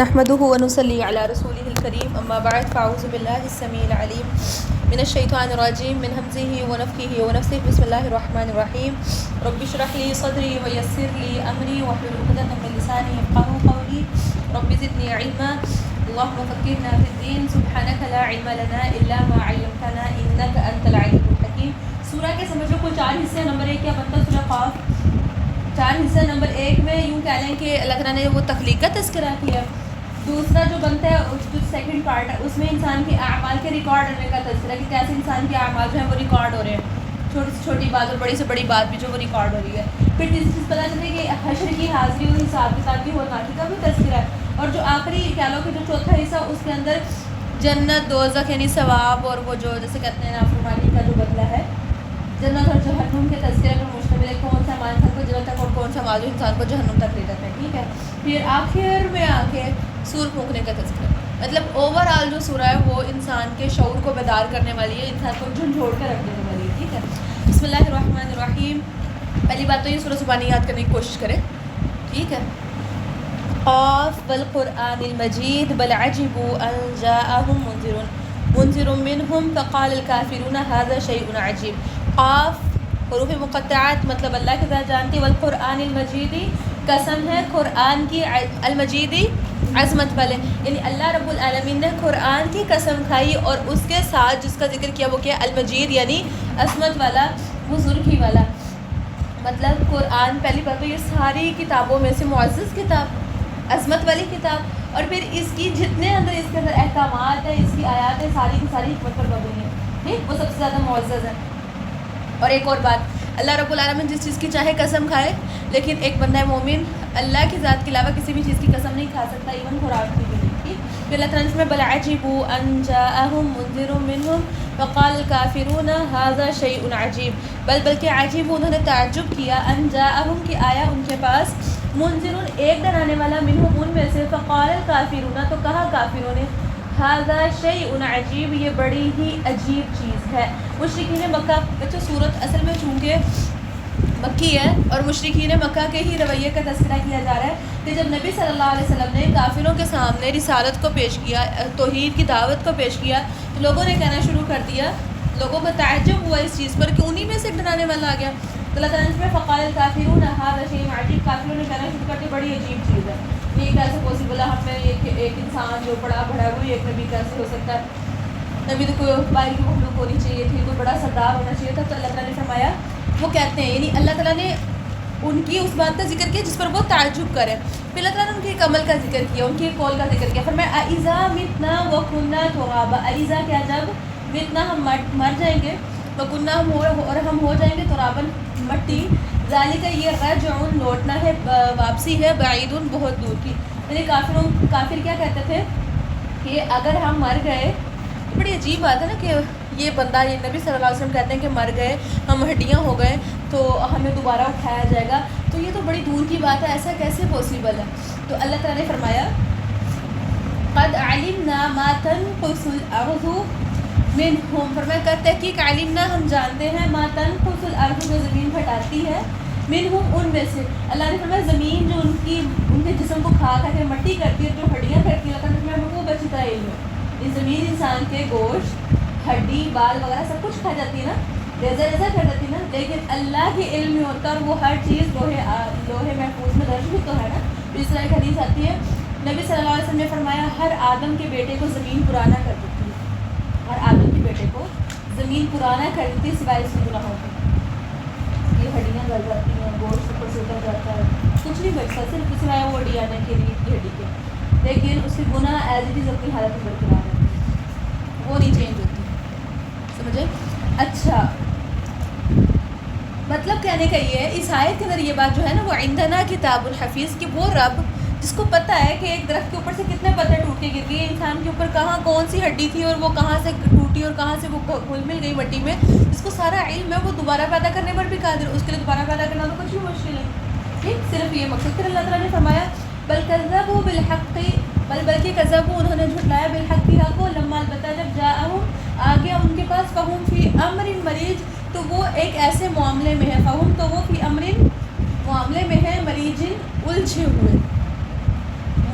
نحمده ونصلي على رسوله الكريم اما بعد فاعوذ بالله السميع العليم من الشيطان الرجيم من همزه ونفخه ونفثه بسم الله الرحمن الرحيم رب اشرح لي صدري ويسر لي امري واحلل عقدة من لساني يفقهوا قولي رب زدني علما اللهم فقهنا في الدين سبحانك لا علم لنا الا ما علمتنا انك انت العليم الحكيم. سورہ کے سمجھ لو کل 4 حصے. نمبر 1 کیا بنتا ہے سورہ قاف. 4 حصہ. نمبر 1 میں یوں کہہ لیں کہ اللہ تعالیٰ نے وہ تخلیق کا تذکرہ کیا. دوسرا جو بنتا ہے جو سیکنڈ پارٹ ہے اس میں انسان کے اعمال کے ریکارڈ ہونے کا تذکرہ کہ کیسے انسان کے اعمال جو ہیں وہ ریکارڈ ہو رہے ہیں, چھوٹی سے چھوٹی بات اور بڑی سے بڑی بات بھی جو وہ ریکارڈ ہو رہی ہے. پھر تیسری چیز پتہ چلے کہ حشر کی حاضری اور حساب کتاب کی ہوناکی کا بھی تذکرہ ہے. اور جو آخری کہہ لو کہ جو چوتھا حصہ اس کے اندر جنت دوزخ یعنی ثواب اور وہ جو جیسے کہتے ہیں نافرمانی کا جو بدلہ ہے, جنت اور جہنم کے تذکرے پر مشتمل ہے. کون سا مال انسان کو جنت تک اور کون سا مال جو انسان کو جہنم تک لے جاتا ہے. ٹھیک ہے. پھر آخر میں آ کے سور پھونکنے کا تذکرہ, مطلب اوور آل جو سورہ ہے وہ انسان کے شعور کو بیدار کرنے والی ہے, انسان کو جھنجھوڑ کر رکھ دینے والی ہے. ٹھیک ہے. بسم اللہ الرحمن الرحیم. پہلی بات تو یہ سورہ زبانی یاد کرنے کی کوشش کریں. ٹھیک ہے. قاف والقرآن المجید بل عجبوا ان جاءهم منذر منهم فقال الكافرون هذا شيء عجیب. قاف حروف مقطعات مطلب اللہ کے ذات جانتی. والقرآن المجیدی قسم ہے قرآن کی, المجیدی عظمت والے, یعنی اللہ رب العالمین نے قرآن کی قسم کھائی اور اس کے ساتھ جس کا ذکر کیا وہ کیا المجید یعنی عظمت والا, بزرگی والا. مطلب قرآن پہلی بات تو یہ ساری کتابوں میں سے معزز کتاب, عظمت والی کتاب, اور پھر اس کی جتنے اندر اس کے اندر احکامات ہیں, اس کی آیات ہیں, ساری کی ساری حکمت پر مبنی ہے. ٹھیک, وہ سب سے زیادہ معزز ہے. اور ایک اور بات, اللہ رب العالمین جس چیز کی چاہے قسم کھائے, لیکن ایک بندہ مومن اللہ کی ذات کے علاوہ کسی بھی چیز کی قسم نہیں کھا سکتا, ایون خوراک کی بھی نہیں. پھر اللہ تعالیٰ نے بل عجبوا ان جاءهم منذر منهم فقال الكافرون هذا شيء عجیب. بلکہ عجیب انہوں نے تعجب کیا, ان جاءهم کی آیا ان کے پاس, منذر ایک ڈرانے والا, منهم ان میں سے, فقال الكافرون تو کہا کافروں نے, هذا شيء عجیب یہ بڑی ہی عجیب چیز ہے. مشرکین مکہ, بچوں صورت اصل میں چونکہ مکی ہے اور مشرکین مکہ کے ہی رویے کا تذکرہ کیا جا رہا ہے کہ جب نبی صلی اللہ علیہ وسلم نے کافروں کے سامنے رسالت کو پیش کیا, توحید کی دعوت کو پیش کیا, تو لوگوں نے کہنا شروع کر دیا, لوگوں کو تعجب ہوا اس چیز پر کہ انہی میں سے ایک ڈرانے والا آ گیا. تو اللہ تعالیٰ نے فقال الکافرون هذا شیء عجیب, کافروں نے کہنا شروع کر دیا بڑی عجیب چیز ہے, یہ کیسے پاسبل ہے, ہم میں ایک انسان جو بڑا بڑا ہوئی ایک نبی کیسے ہو سکتا ہے, نبی تو کوئی باہر کی مخلوق ہونی چاہیے تھی, کوئی بڑا سردار ہونا چاہیے تھا. تو اللہ تعالیٰ نے فرمایا, وہ کہتے ہیں یعنی اللہ تعالیٰ نے ان کی اس بات کا ذکر کیا جس پر وہ تعجب کرے. پھر اللہ تعالیٰ نے ان کے ایک عمل کا ذکر کیا, ان کی ایک قول کا ذکر کیا. فرمایا اذا متنا وکنا ترابا, اذا کیا جب, متنا ہم مر جائیں گے, وکنا ہم اور ہم ہو جائیں گے, ترابا مٹی, ذالک یہ رجعن لوٹنا ہے, واپسی ہے, بعیدن بہت دور کی. یعنی کافر کیا کہتے تھے کہ اگر ہم مر گئے, بڑی عجیب بات ہے نا کہ یہ بندہ, یہ نبی صلی اللہ علیہ وسلم کہتے ہیں کہ مر گئے, ہم ہڈیاں ہو گئے تو ہمیں دوبارہ اٹھایا جائے گا, تو یہ تو بڑی دور کی بات ہے, ایسا کیسے پاسبل ہے. تو اللہ تعالیٰ نے فرمایا قد علمنا ما تنقص الارض منہم, فرمایا قد تحقیق علمنا ہم جانتے ہیں, ما تنقص الارض جو زمین پھٹاتی ہے, منہم ان میں سے. اللہ نے فرمایا زمین جو ان کے جسم کو کھا کھا کے مٹی کرتی ہے, جو ہڈیاں کرتی ہے, اللہ تعالیٰ نے فرمایا وہ بچتا علم ہے. یہ زمین انسان کے گوشت, ہڈی, بال وغیرہ سب کچھ کھا جاتی ہے نا, ریزہ کر جاتی ہے نا, لیکن اللہ کے علم میں ہوتا ہے اور وہ ہر چیز لوہے محفوظ میں درج بھی تو ہے نا. اس طرح ایک حدیث آتی ہے, نبی صلی اللہ علیہ وسلم نے فرمایا ہر آدم کے بیٹے کو زمین پرانا کر دیتی ہے, ہر آدم کے بیٹے کو زمین پرانا کر دیتی ہے سوائے اس کے گناہوں کے. یہ ہڈیاں گل جاتی ہیں, گوشت اوپر سے اتر جاتا ہے, کچھ نہیں بچتا صرف سوائے وہ ہڈیاں کے لیے کی ہڈی کے, لیکن اس کے گناہ ایز اٹ از اپنی حالت میں برقرار ہے, وہ نہیں چینج ہوتی. سمجھے؟ اچھا, مطلب کہنے کا یہ ہے اس آیت کے اندر یہ بات جو ہے نا, وہ عندنا کتاب الحفیظ, کہ وہ رب جس کو پتہ ہے کہ ایک درخت کے اوپر سے کتنے پتے ٹوٹ کے گر گئے, انسان کے اوپر کہاں کون سی ہڈی تھی اور وہ کہاں سے ٹوٹی اور کہاں سے وہ گھل مل گئی مٹی میں, جس کو سارا علم ہے, وہ دوبارہ پیدا کرنے پر بھی قادر, اس کے لیے دوبارہ پیدا کرنا تو کچھ بھی مشکل ہے. ٹھیک, صرف یہ مقصد. پھر اللہ تعالیٰ نے فرمایا بل کذبوا بالحق, بلکہ کذبوا انہوں نے جھٹلایا, بالحق کی حق کو, لما البتہ جب جاءہم آ گیا ان کے پاس, فہم فی امر مریج تو وہ ایک ایسے معاملے میں ہے, فہم تو وہ فی امر معاملے میں ہے, مریجن الجھے ہوئے,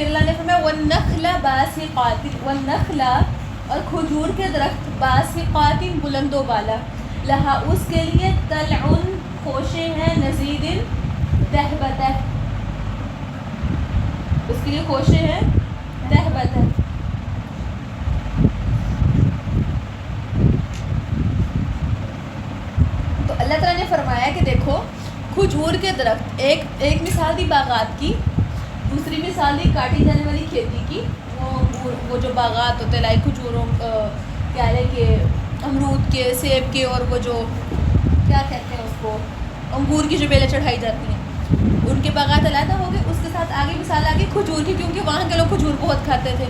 پھر اللہ نے فرمایا والنخل باسقات، والنخل اور کھجور کے درخت باسقات بلند و بالا، لہا اس کے لیے طلع خوشے ہیں، نضید دہبتہ اس کے لیے خوشے ہیں دہبتہ. تو اللہ تعالیٰ نے فرمایا کہ دیکھو کھجور کے درخت، ایک مثال دی باغات کی، دوسری مثال دی کاٹی جانے والی کھیتی کی. وہ جو باغات ہوتے ہیں لائک کھجوروں کیا ہے کہ امرود کے، سیب کے، اور وہ جو کیا کہتے ہیں اس کو انگور کی جو بیلیں چڑھائی جاتی ہیں، ان کے باغات علیحدہ ہو گئے. اس کے ساتھ آگے مثال آگے کھجور کی، کیونکہ وہاں کے لوگ کھجور بہت کھاتے تھے.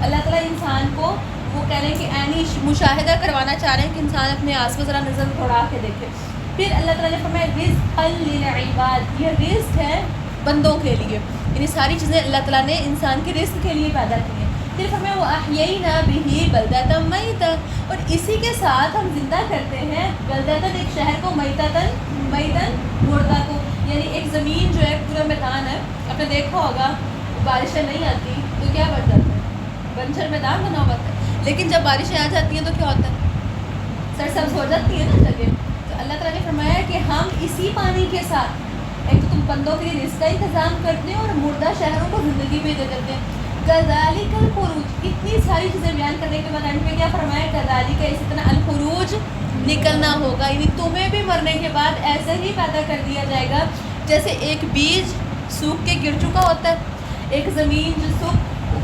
اللہ تعالیٰ انسان کو وہ کہہ رہے ہیں کہ عینی مشاہدہ کروانا چاہ رہے ہیں کہ انسان اپنے آس پاس ذرا نظر دوڑا کے دیکھے. پھر اللہ تعالیٰ نے فرمایا رزقا للعباد، یہ رزق ہے بندوں کے لیے، یعنی ساری چیزیں اللہ تعالیٰ نے انسان کے رزق کے لیے پیدا کی ہیں. پھر فرمایا وَأَحْيَيْنَا بِهِ بَلْدَةً مَيْتًا، اور اسی کے ساتھ ہم زندہ کرتے ہیں بلدتاً ایک شہر کو، میتن مردہ کو. یعنی ایک زمین جو ہے پورا میدان ہے، آپ نے دیکھا ہوگا بارشیں نہیں آتی تو کیا بن جاتا ہے، بنجر میدان بنا ہوا ہے. لیکن جب بارشیں آ جاتی ہیں تو کیا ہوتا ہے، سرسبز ہو جاتی ہے نا جگہ. تو اللہ تعالیٰ نے فرمایا کہ ہم اسی پانی کے ساتھ ایک تو تم بندوں کے لیے رزق کا انتظام کرتے ہیں اور مردہ شہروں کو زندگی پیدا کرتے ہیں. کذالک الخروج، اتنی ساری چیزیں بیان کرنے کے بعد اینڈ پہ کیا فرمایا، کذالک اسی طرح الخروج نکلنا ہوگا، یعنی تمہیں بھی مرنے کے بعد ایسے ہی پیدا کر دیا جائے گا جیسے ایک بیج سوکھ کے گر چکا ہوتا ہے، ایک زمین جو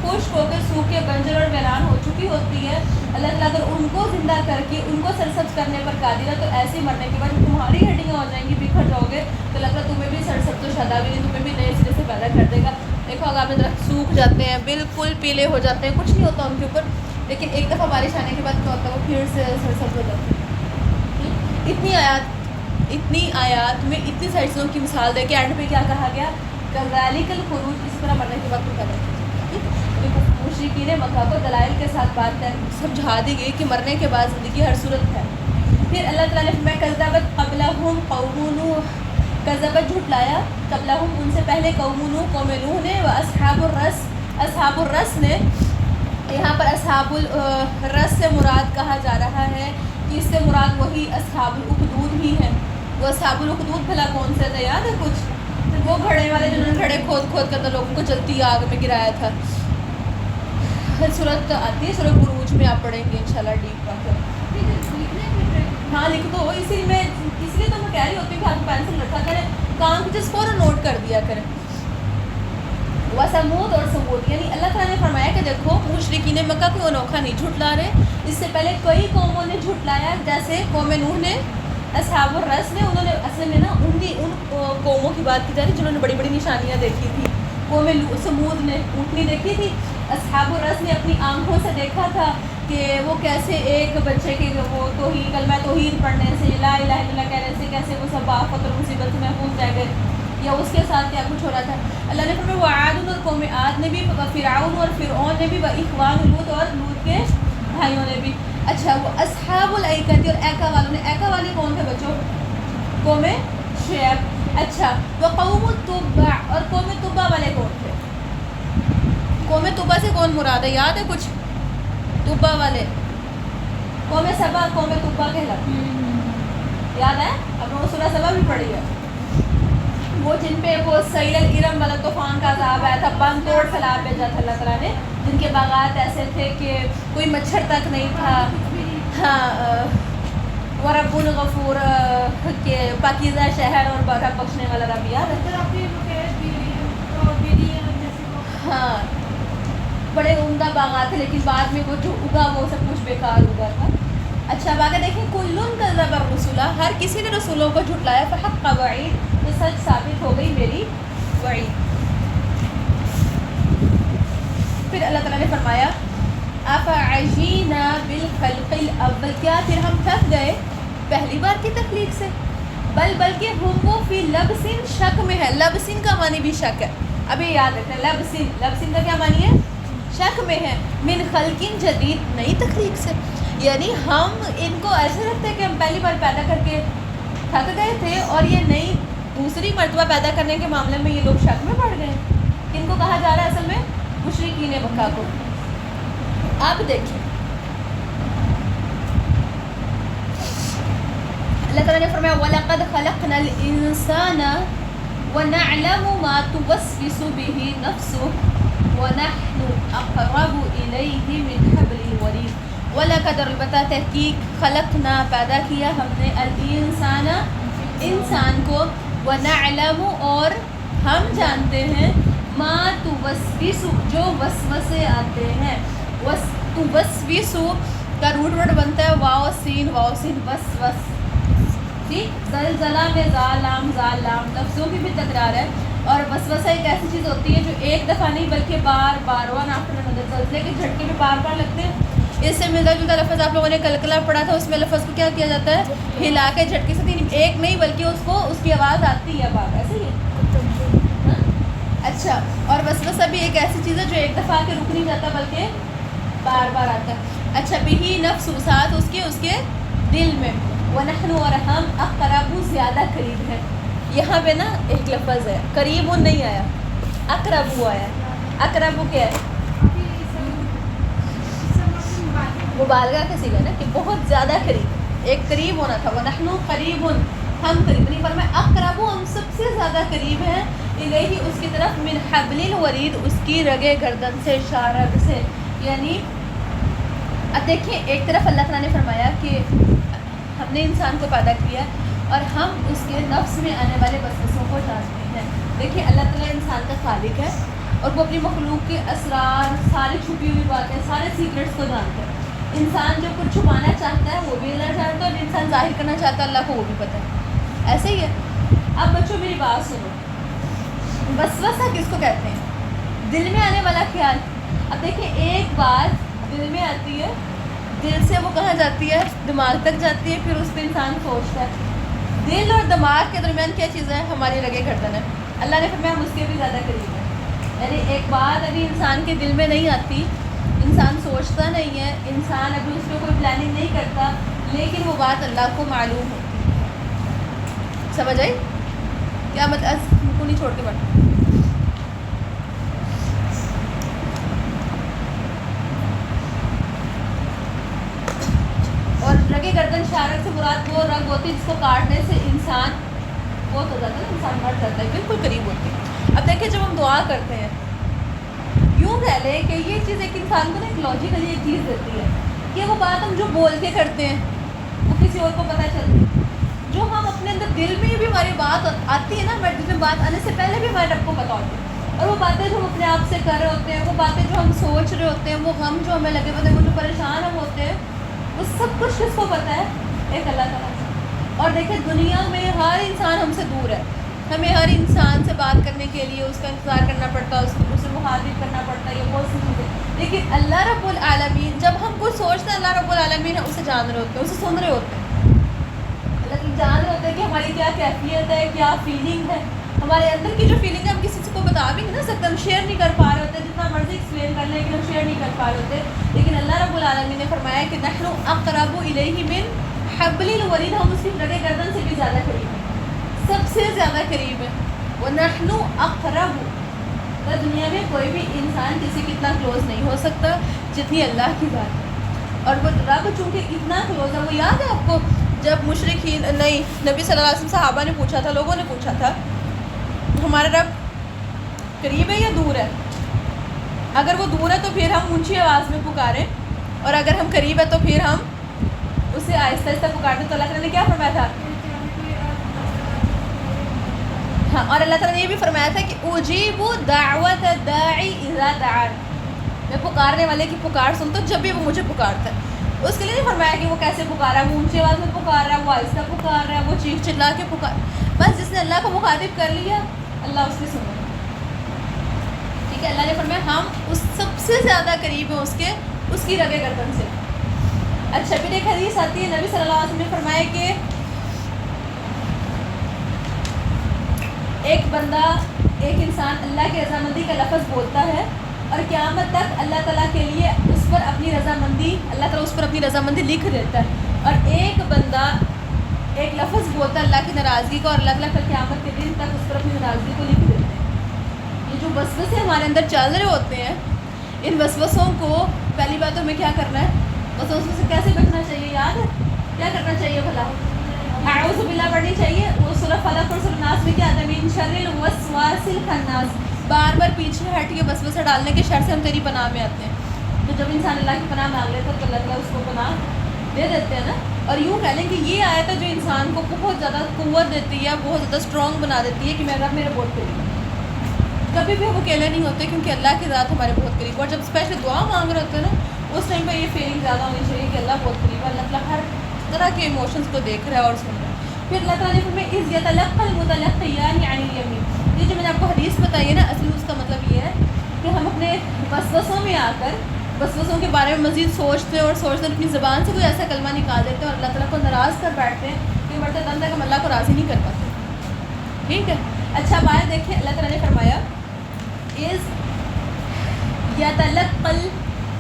خشک ہو کے سوکھ کے بنجر اور ویران ہو چکی ہوتی ہے. اللہ تعالیٰ اگر ان کو زندہ کر کے ان کو سرسبز کرنے پر قادر ہے، تو ایسے ہی مرنے کے بعد تمہاری ہڈیاں ہو جائیں گی، بکھر جاؤ گے، تو اللہ تعالیٰ تمہیں بھی سرسبز و شاداب بھی تمہیں بھی نئے سرے سے پیدا کر دے گا. دیکھو اگر آپ نے درخت سوکھ جاتے ہیں، بالکل پیلے ہو جاتے ہیں، کچھ نہیں ہوتا ان کے اوپر، لیکن ایک دفعہ بارش آنے کے بعد کیا ہوتا ہے، وہ پھر سے سرسبز ہو جاتے ہیں. اتنی آیات میں اتنی ساری چیزوں کی مثال دے کے اینڈ پہ کیا کہا گیا، کذالک الخروج، اسی طرح مرنے کے بعد تو پیدا کیا. مشرکین مکہ کو دلائل کے ساتھ بات سمجھا دی گئی کہ مرنے کے بعد زندگی ہر صورت ہے. پھر اللہ تعالیٰ نے فرمایا کذبت قبلہم قوم نوح، کذبت جھٹلایا، قبلہم ان سے پہلے قوم نوح، قوم نوح نے، اصحاب الرس نے. یہاں پر اصحاب الرس سے مراد کہا جا رہا ہے کہ اس سے مراد وہی اصحاب الاخدود ہی ہیں. وہ اصحاب الاخدود بھلا کون سے تھے، یاد ہے کچھ؟ وہ گھڑے والے جنہوں نے گھڑے کھود کر لوگوں کو جلتی آگ میں گرایا تھا. صورت آتی ہے سورہ بروج میں، آپ پڑھیں گے انشاءاللہ ڈیپ بات. ہاں لکھ دو، اس لیے تو میں کہہ رہی ہوتی ہوں کہ آپ پینسل رکھا کریں، کام کو جس فوراً نوٹ کر دیا کریں. وثمود اور ثمود، یعنی اللہ تعالیٰ نے فرمایا کہ دیکھو مشرکین مکہ کوئی انوکھا نہیں جھٹلا رہے، اس سے پہلے کئی قوموں نے جھٹلایا. جیسے قوم نوح نے، اصحاب الرس نے، انہوں نے اصل میں نا ان قوموں کی بات کی جا رہی جنہوں نے بڑی بڑی نشانیاں دیکھی تھی. قوم ثمود نے اونٹنی دیکھی تھی، اصحاب الرس نے اپنی آنکھوں سے دیکھا تھا کہ وہ کیسے ایک بچے کے وہ توحید، کلمہ توحید پڑھنے سے، لا الہ الا اللہ کہنے سے کیسے وہ سب آفت اور مصیبت سے محفوظ رہ گئے، یا اس کے ساتھ کیا کچھ ہو رہا تھا. اللہ نے فرمایا وعاد اور قوم عاد نے بھی، فرعون اور فرعون نے بھی، و اخوان لوط اور لوط کے بھائیوں نے بھی. اچھا وہ اصحاب الایکہ اور ایکا والوں نے، ایکا والے کون تھے بچوں؟ قوم شعیب. اچھا وہ قوم تبع، اور قوم تبع والے کون تھے؟ قوم تبع سے کون مراد ہے، یاد ہے کچھ؟ تبع والے قوم سبا، قوم تبع کہلاتی ہے، یاد ہے؟ اب وہ سورہ سبا بھی پڑھی ہے، وہ جن پہ وہ سیل الارم والا طوفان کا عذاب آیا تھا، بند توڑ سیلاب بھیجا تھا اللہ تعالیٰ نے، جن کے باغات ایسے تھے کہ کوئی مچھر تک نہیں تھا. ہاں ورب غفور کے پاکیزہ شہر اور رب بخشنے والا رب، یاد ہے؟ ہاں بڑے عمدہ باغات تھے، لیکن بعد میں وہ جو اگا وہ سب کچھ بیکار اگا تھا. اچھا اب آگے دیکھیں، کلن کذب الرسل، ہر کسی نے رسولوں کو جھٹلایا، فحق وعید، تو سچ ثابت ہو گئی میری وعید. پھر اللہ تعالیٰ نے فرمایا افعجینا بالخلق الاول، کیا پھر ہم تھک گئے پہلی بار کی تخلیق سے؟ بلکہ ہم وہ فی لبسن، شک میں ہے. لبسن کا معنی بھی شک ہے، ابھی یاد رکھنا. لبسن کا کیا معنی ہے؟ شک میں ہے. من خلقن جدید، نئی تخلیق سے، یعنی ہم ان کو ایسے رکھتے ہیں کہ ہم پہلی بار پیدا کر کے تھک گئے تھے، اور یہ نئی دوسری مرتبہ پیدا کرنے کے معاملے میں یہ لوگ شک میں پڑ گئے. کن کو کہا جا رہا ہے اصل میں؟ مشرکین مکہ کو. اب دیکھیں اللہ تعالیٰ نے فرمایا وَلَقَدْ خَلَقْنَا الْإِنسَانَ وَنَعْلَمُ مَا تُوَسْوِسُ بِهِ نَفْسُهُ وَنَحْنُ أَقْرَبُ إِلَيْهِ مِنْ حَبْلِ الْوَرِيدِ. وَلَقَدْ البتہ تحقیق خلقنا پیدا کیا ہم نے الانسان انسان کو وَنَعْلَمُ اور ہم جانتے ہیں ما توسوس جو وسوسے آتے ہیں. توسوس کا روٹ ورڈ بنتا ہے واو سین وسوس. ٹھیک زلزلہ میں زالام لفظوں کی بھی تکرار ہے. اور وسوسہ ایک ایسی چیز ہوتی ہے جو ایک دفعہ نہیں بلکہ بار بار ون آفٹر انادر زلزلے کے جھٹکے بھی بار بار لگتے ہیں. اس سے ملتا جلتا لفظ آپ لوگوں نے کلکلا پڑھا تھا, اس میں لفظ کو کیا کیا جاتا ہے ہلا کے جھٹکے سے ایک نہیں بلکہ اس کو اس کی آواز آتی ہے بار. ایسے ہی اچھا. اور وسوسہ بھی ایک ایسی چیز ہے جو ایک دفعہ کے رک نہیں جاتا بلکہ بار بار آتا ہے. اچھا بہی نفس ساتھ اس کے دل میں وَنَحْنُ اور ہم اقرب زیادہ قریب ہیں. یہاں پہ نا ایک لفظ ہے قریب نہیں آیا اقرب آیا. اقرب کیا ہے مبالغہ کا صیغہ نا کہ بہت زیادہ قریب ایک قریب ہونا تھا. وَنَحْنُ قریب ہم قریب نہیں پر میں اقرب ہم سب سے زیادہ قریب ہیں الیہ اس کی طرف من حبل الورید اس کی رگے گردن سے شارب سے. یعنی اب دیکھیں ایک طرف اللہ تعالیٰ نے فرمایا کہ ہم نے انسان کو پیدا کیا اور ہم اس کے نفس میں آنے والے وسوسوں کو جانتے ہیں. دیکھیں اللہ تعالیٰ انسان کا خالق ہے اور وہ اپنی مخلوق کے اسرار ساری چھپی ہوئی باتیں سارے سیکرٹس کو جانتے ہیں. انسان جو کچھ چھپانا چاہتا ہے وہ بھی اللہ جانتا ہے اور انسان ظاہر کرنا چاہتا ہے اللہ کو وہ بھی پتہ ہے. ایسے ہی ہے. اب بچوں میری بات سنو, وسوسہ کس کو کہتے ہیں؟ دل میں آنے والا خیال. اب دیکھیں ایک بات دل میں آتی ہے, دل سے وہ کہاں جاتی ہے دماغ تک جاتی ہے, پھر اس پہ انسان سوچتا ہے. دل اور دماغ کے درمیان کیا چیز ہے ہماری رگے گردن ہے. اللہ نے فرمایا ہم اس کے بھی زیادہ قریب ہیں. یعنی ایک بات ابھی انسان کے دل میں نہیں آتی, انسان سوچتا نہیں ہے, انسان ابھی اس پہ کوئی پلاننگ نہیں کرتا, لیکن وہ بات اللہ کو معلوم ہوتی ہے. سمجھ آئی کیا مطلب؟ کو نہیں چھوڑ کے بیٹھ. اور رگے گردن شارک سے مراد وہ رگ ہوتی ہے جس کو کاٹنے سے انسان بہت ہو جاتا ہے, انسان مر جاتا ہے, بالکل قریب ہوتی ہے. اب دیکھیں جب ہم دعا کرتے ہیں یوں کہہ لیں کہ یہ چیز ایک انسان کو نا ایک لاجیکلی ایک چیز دیتی ہے کہ وہ بات ہم جو بول کے کرتے ہیں وہ کسی اور کو پتہ چلتی ہے. جو ہم اپنے اندر دل میں بھی ہماری بات آتی ہے نا, ہمارے دل میں بات آنے سے پہلے بھی ہمارے رب کو پتہ ہوتی ہے. اور وہ باتیں جو ہم اپنے آپ سے کر رہے ہوتے ہیں, وہ باتیں جو ہم سوچ رہے ہوتے ہیں, وہ غم جو ہمیں لگے ہوتے ہیں, وہ جو پریشان ہم ہوتے ہیں, وہ سب کچھ کس کو پتہ ہے؟ ایک اللہ تعالیٰ سے. اور دیکھیں دنیا میں ہر انسان ہم سے دور ہے, ہمیں ہر انسان سے بات کرنے کے لیے اس کا انتظار کرنا پڑتا ہے, اسے مخاطب کرنا پڑتا ہے, یہ بہت سی چیزیں. لیکن اللہ رب العالمین جب ہم کچھ سوچتے ہیں اللہ رب العالمین اسے جان رہے ہوتے ہیں, اسے سن رہے ہوتے ہیں. اللہ جان رہے ہوتے ہیں کہ ہماری کیا کیفیت ہے, کیا فیلنگ ہے, ہمارے اندر کی جو فیلنگ ہے ہم کسی کو بتا بھی نہیں نہ سکتے, ہم شیئر نہیں کر پا رہے ہوتے, جتنا مرضی ایکسپلین کر لیں لیکن ہم شیئر نہیں کر پا رہے ہوتے. لیکن اللہ رب العالمین نے فرمایا کہ نحن اقرب الیہ من حبل الورید, ہم اس کی رگے گردن سے بھی زیادہ قریب ہیں, سب سے زیادہ قریب ہیں. ونحن اقرب, تو دنیا میں کوئی بھی انسان کسی کی اتنا کلوز نہیں ہو سکتا جتنی اللہ کی ذات ہے. اور وہ رب چونکہ اتنا کلوز ہے, وہ یاد ہے آپ کو جب مشرکین نہیں نبی صلی اللہ علیہ وسلم صحابہ نے پوچھا تھا, لوگوں نے پوچھا تھا ہمارا رب قریب ہے یا دور ہے؟ اگر وہ دور ہے تو پھر ہم اونچی آواز میں پکاریں, اور اگر ہم قریب ہے تو پھر ہم اسے آہستہ آہستہ پکارتے. تو اللہ تعالیٰ نے کیا فرمایا تھا؟ ہاں, اور اللہ تعالیٰ نے یہ بھی فرمایا تھا کہ اجیب دعوت الداعی اذا دعان, میں پکارنے والے کی پکار سنتا ہوں جب بھی وہ مجھے پکارتا ہے. اس کے لیے نہیں فرمایا کہ وہ کیسے پکارا ہے, وہ اونچی آواز میں پکار رہا ہے, وہ آہستہ پکار رہا ہے, وہ چیخ چلا کے پکار. بس جس نے اللہ کو مخاطب کر لیا اللہ اس کی سنو. ٹھیک ہے, اللہ نے فرمایا ہم اس سب سے زیادہ قریب ہیں اس کی رگے گردن سے. اچھا پھر ایک حدیث آتی ہے, نبی صلی اللہ علیہ وسلم نے فرمایا کہ ایک بندہ ایک انسان اللہ کی رضامندی کا لفظ بولتا ہے اور قیامت تک اللہ تعالیٰ کے لیے اس پر اپنی رضامندی, اللہ تعالیٰ اس پر اپنی رضامندی لکھ دیتا ہے. اور ایک بندہ ایک لفظ بولتا ہے اللہ کی ناراضگی کا, اور اللہ تعالیٰ کل قیامت کے دن تک اس پر اپنی ناراضگی کو لکھ دیتے ہیں. یہ جو وسوسے ہمارے اندر چل رہے ہوتے ہیں ان وسوسوں کو پہلی بات تو ہمیں کیا کرنا ہے، وسوسوں سے کیسے بچنا چاہیے، یاد ہے کیا کرنا چاہیے بھلا؟ اعوذ باللہ پڑھنی چاہیے. وہ سورہ فلق اور سورہ ناس میں کیا آتا ہے؟ من شر الوسواس الخناس. بار بار پیچھے ہٹ کے وسوسہ ڈالنے کے شر سے ہم تیری پناہ میں آتے ہیں. تو جب انسان اللہ کی پناہ مانگ لیتا ہے تو اللہ تعالیٰ اس کو پناہ دے دیتے ہیں نا. اور یوں کہہ لیں کہ یہ آیت ہے جو انسان کو بہت زیادہ قوت دیتی ہے، بہت زیادہ اسٹرانگ بنا دیتی ہے کہ میرا رب میرے بہت قریب ہے. کبھی بھی ہم اکیلے نہیں ہوتے کیونکہ اللہ کی ذات ہمارے بہت قریب. اور جب اسپیشلی دعا مانگ رہے ہوتے ہیں نا اس ٹائم پہ یہ فیلنگ زیادہ ہونی چاہیے کہ اللہ بہت قریب ہے، اللہ تعالیٰ ہر طرح کے ایموشنس کو دیکھ رہا ہے اور سن رہا ہے. پھر اللہ تعالیٰ نے فرمایا اذ یتلقى المتلقیان عن الیمین. یہ جو میں نے آپ کو حدیث بتائی ہے نا، اصلی اس کا مطلب یہ ہے کہ ہم اپنے وسوسوں میں آ کر وسوسوں کے بارے میں مزید سوچتے ہیں اور سوچتے ہیں، اپنی زبان سے کوئی ایسا کلمہ نکال دیتے ہیں اور اللہ تعالیٰ کو ناراض کر بیٹھتے ہیں کہ مرتے دم تک ہم اللہ کو راضی نہیں کر پاتے. ٹھیک ہے. اچھا بات دیکھیں، اللہ تعالیٰ نے فرمایا اذ یتلقى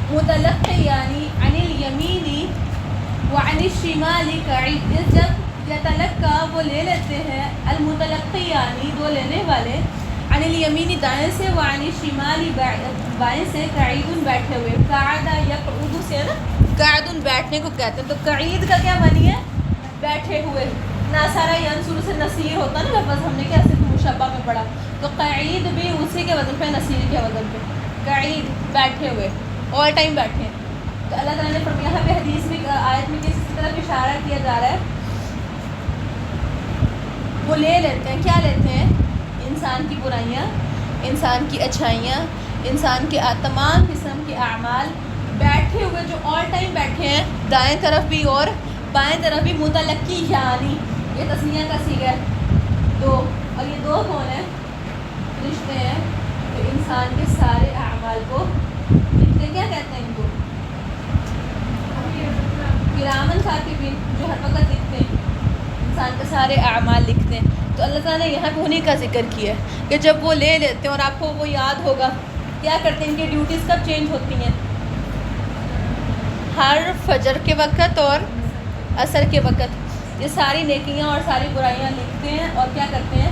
المتلقیان عن الیمین وعن الشمال قعید. جب یتلقى وہ لے لیتے ہیں، المتلقیان دو لینے والے، عن الیمین دائیں سے، وعن الشمال بائیں سے، قعید بیٹھے ہوئے. قعد یقعد سے ہے نا، قعد بیٹھنے کو کہتے ہیں. تو قعید کا کیا معنی ہے؟ بیٹھے ہوئے. ناصرہ ینصر سے نصیر ہوتا نا لفظ، ہم نے کیا صرف مشبہ میں پڑھا. تو قعید بھی اسی کے وزن پہ، نصیر کے وزن پہ. قعید بیٹھے ہوئے، آل ٹائم بیٹھے ہیں. تو اللہ تعالیٰ نے فرمایا یہاں پہ حدیث میں آیت میں کسی طرف اشارہ کیا جا رہا ہے، وہ لے لیتے ہیں. کیا لیتے ہیں؟ انسان کی برائیاں، انسان کی اچھائیاں، انسان کے تمام قسم کے اعمال. بیٹھے ہوئے جو آل ٹائم بیٹھے ہیں، دائیں طرف بھی اور بائیں طرف بھی. متلقی یعنی یہ تسنیہ کا صیغہ ہے، دو. اور یہ دو کون ہیں؟ فرشتے ہیں جو انسان کے سارے اعمال کو لکھتے. کیا کہتے ہیں ان کو؟ کرامن کاتبین، جو ہر وقت لکھتے ہیں، انسان کے سارے اعمال لکھتے ہیں. تو اللہ تعالیٰ نے یہاں پہ انہیں کا ذکر کیا ہے کہ جب وہ لے لیتے ہیں، اور آپ کو وہ یاد ہوگا کیا کرتے ہیں، ان کی ڈیوٹیز کب چینج ہوتی ہیں؟ ہر فجر کے وقت اور عصر کے وقت. یہ ساری نیکیاں اور ساری برائیاں لکھتے ہیں اور کیا کرتے ہیں؟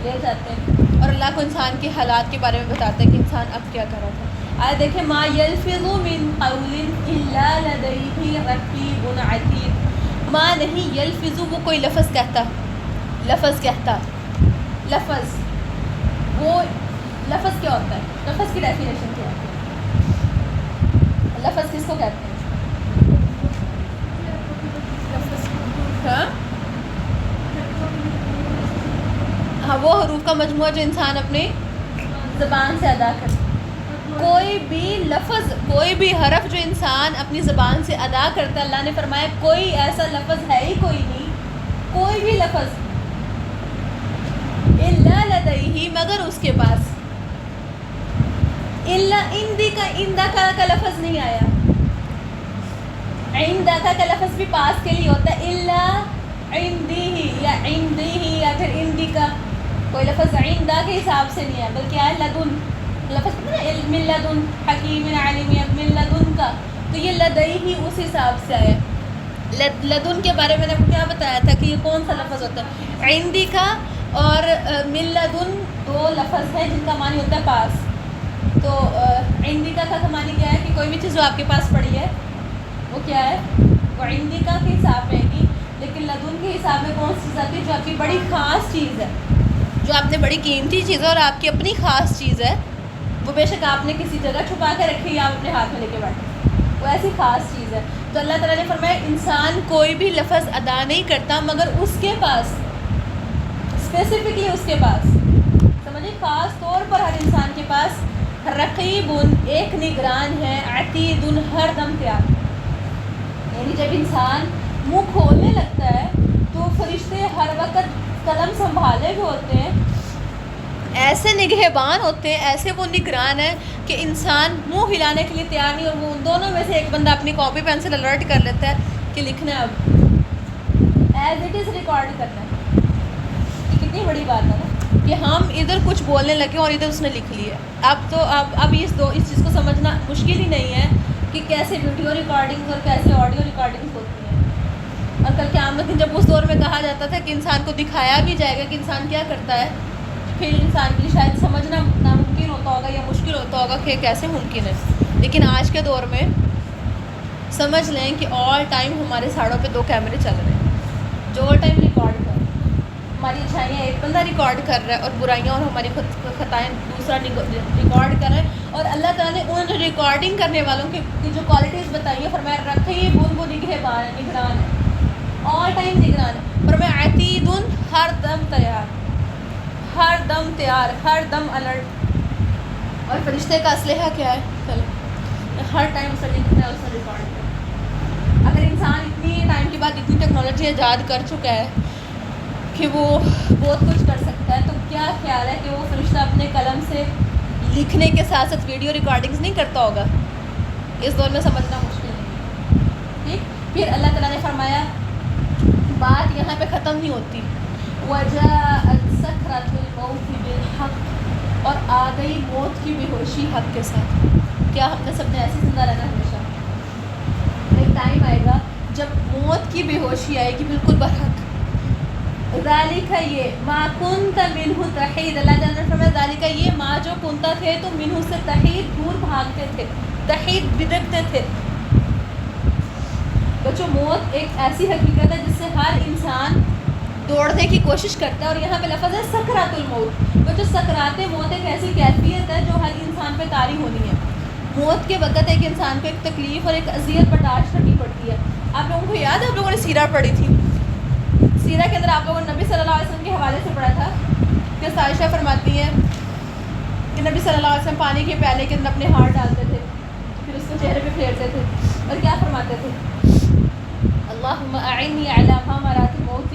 لے جاتے ہیں. اور اللہ کو انسان کے حالات کے بارے میں بتاتے ہیں کہ انسان اب کیا کر رہا تھا. آئے دیکھیں، ما یلفظ من قول الا لدیہ رقیب عتید. ما نہیں، یلفظ وہ کوئی لفظ کہتا، لفظ کہتا. لفظ، وہ لفظ کیا ہوتا ہے؟ لفظ کی ڈیفینیشن کیا ہے؟ لفظ کس کو کہتے ہیں؟ ہاں، وہ حروف کا مجموعہ جو انسان اپنی زبان سے ادا کرتا. کوئی بھی لفظ، کوئی بھی حرف جو انسان اپنی زبان سے ادا کرتا ہے، اللہ نے فرمایا کوئی ایسا لفظ ہے ہی کوئی نہیں، کوئی بھی لفظ، الا لدیہ مگر اس کے پاس. الا اندہ کا لفظ نہیں آیا. عندہ کا لفظ بھی پاس کے لیے ہوتا ہے. الا عندی یا عندی یا پھر عندی کا کوئی لفظ عندہ کے حساب سے نہیں ہے، بلکہ آیا لدن. لفظ پتہ نا، من لدن حکیم علیم، من لدن کا. تو یہ لدیہ اس حساب سے آیا. لدن کے بارے میں نے آپ کو کیا بتایا تھا کہ یہ کون سا لفظ ہوتا ہے؟ عندی کا اور من لدن دو لفظ ہیں جن کا معنی ہوتا ہے پاس. تو عندی کا معنی کیا ہے کہ کوئی بھی چیز جو آپ کے پاس پڑی ہے وہ کیا ہے؟ وہ عندی کا کے حساب میں گی. لیکن لدن کے حساب میں کون سی چیز آتی ہے؟ جو آپ کی بڑی خاص چیز ہے، جو آپ نے بڑی قیمتی چیز ہے اور آپ کی اپنی خاص چیز ہے، وہ بے شک آپ نے کسی جگہ چھپا کے رکھی یا آپ اپنے ہاتھ میں لے کے بیٹھے، وہ ایسی خاص چیز ہے. تو اللہ تعالیٰ نے فرمایا انسان کوئی بھی لفظ ادا نہیں کرتا مگر اس کے پاس، اسپیسیفکلی اس کے پاس. سمجھے، خاص طور پر ہر انسان کے پاس رقیب ایک نگران ہے، عتید ہر دم تیار. یعنی جب انسان منہ کھولنے لگتا ہے تو فرشتے ہر وقت قلم سنبھالے ہوئے ہوتے ہیں، ایسے نگہبان ہوتے ہیں، ایسے وہ نگران ہیں کہ انسان منہ ہلانے کے لیے تیار نہیں. اور وہ ان دونوں میں سے ایک بندہ اپنی کاپی پینسل الرٹ کر لیتا ہے کہ لکھنا ہے، اب ایز اٹ از ریکارڈ کرنا ہے. یہ کتنی بڑی بات ہے نا کہ ہم ادھر کچھ بولنے لگے اور ادھر اس نے لکھ لی ہے. اب تو اب اس چیز کو سمجھنا مشکل ہی نہیں ہے کہ کیسے ویڈیو ریکارڈنگز اور کیسے آڈیو ریکارڈنگز ہوتی ہیں. اور کل قیامت دن جب اس دور میں کہا جاتا تھا کہ انسان کو دکھایا بھی جائے گا کہ انسان کیا کرتا ہے، پھر انسان کے لیے شاید سمجھنا ناممکن ہوتا ہوگا یا مشکل ہوتا ہوگا کہ کیسے ممکن ہے. لیکن آج کے دور میں سمجھ لیں کہ آل ٹائم ہمارے ساڑوں پہ 2 کیمرے چل رہے ہیں جو آل ٹائم ریکارڈ کر رہے ہیں. ہماری اچھائیاں ایک بندہ ریکارڈ کر رہا ہے اور برائیاں اور ہماری خطائیں دوسرا ریکارڈ کر رہا ہے. اور اللہ تعالیٰ نے ان ریکارڈنگ کرنے والوں کی جو کوالٹیز بتائی ہے فرمایا رکھے یہ وہ نگران ہے, آل ٹائم نگران ہے. فرمایا عتید ہر دم تیار, ہر دم تیار, ہر دم الرٹ. اور فرشتے کا اسلحہ کیا ہے؟ چلو ہر ٹائم اسے لکھنا ہے, اسے ریکارڈ کرنا. اگر انسان اتنی ٹائم کے بعد اتنی ٹیکنالوجی ایجاد کر چکا ہے کہ وہ بہت کچھ کر سکتا ہے, تو کیا خیال ہے کہ وہ فرشتہ اپنے قلم سے لکھنے کے ساتھ ساتھ ویڈیو ریکارڈنگز نہیں کرتا ہوگا؟ اس دور میں سمجھنا مشکل نہیں. ٹھیک, پھر اللہ تعالیٰ نے فرمایا بات یہاں پہ ختم نہیں ہوتی. وَجَاءَتْ سَكْرَةُ الْمَوْتِ بِالْحَقِّ, اور آ گئی موت کی بے ہوشی حق کے ساتھ. کیا ہم نے سب نے ایسے زندہ رہنا ہمیشہ؟ ایک ٹائم آئے گا جب موت کی بے ہوشی آئے گی بالکل برحق. ذالک یہ ما کنت منہ تحید, اللہ تعالیٰ نے فرمایا ذالک یہ ما جو کنتا تھے تو منہ سے تحید دور بھاگتے تھے, تحید بدکتے تھے. بچوں موت ایک ایسی حقیقت ہے جس سے ہر انسان دوڑنے کی کوشش کرتا ہے. اور یہاں پہ لفظ ہے سکرات الموت. بچوں سکرات موت ایک ایسی کیفیت ہے جو ہر انسان پہ طاری ہونی ہے. موت کے وقت ایک انسان کو ایک تکلیف اور ایک اذیت برداشت کرنی پڑتی ہے. آپ لوگوں کو یاد ہے, آپ لوگوں نے سیرہ پڑھی تھی, سیرہ کے اندر آپ لوگوں نے نبی صلی اللہ علیہ وسلم کے حوالے سے پڑھا تھا کہ عائشہ فرماتی ہیں کہ نبی صلی اللہ علیہ وسلم پانی کے پیالے کے اندر اپنے ہاتھ ڈالتے تھے, پھر اس کو چہرے پہ پھیرتے تھے اور کیا فرماتے تھے؟ اللہم اعنی علی غمرات الموت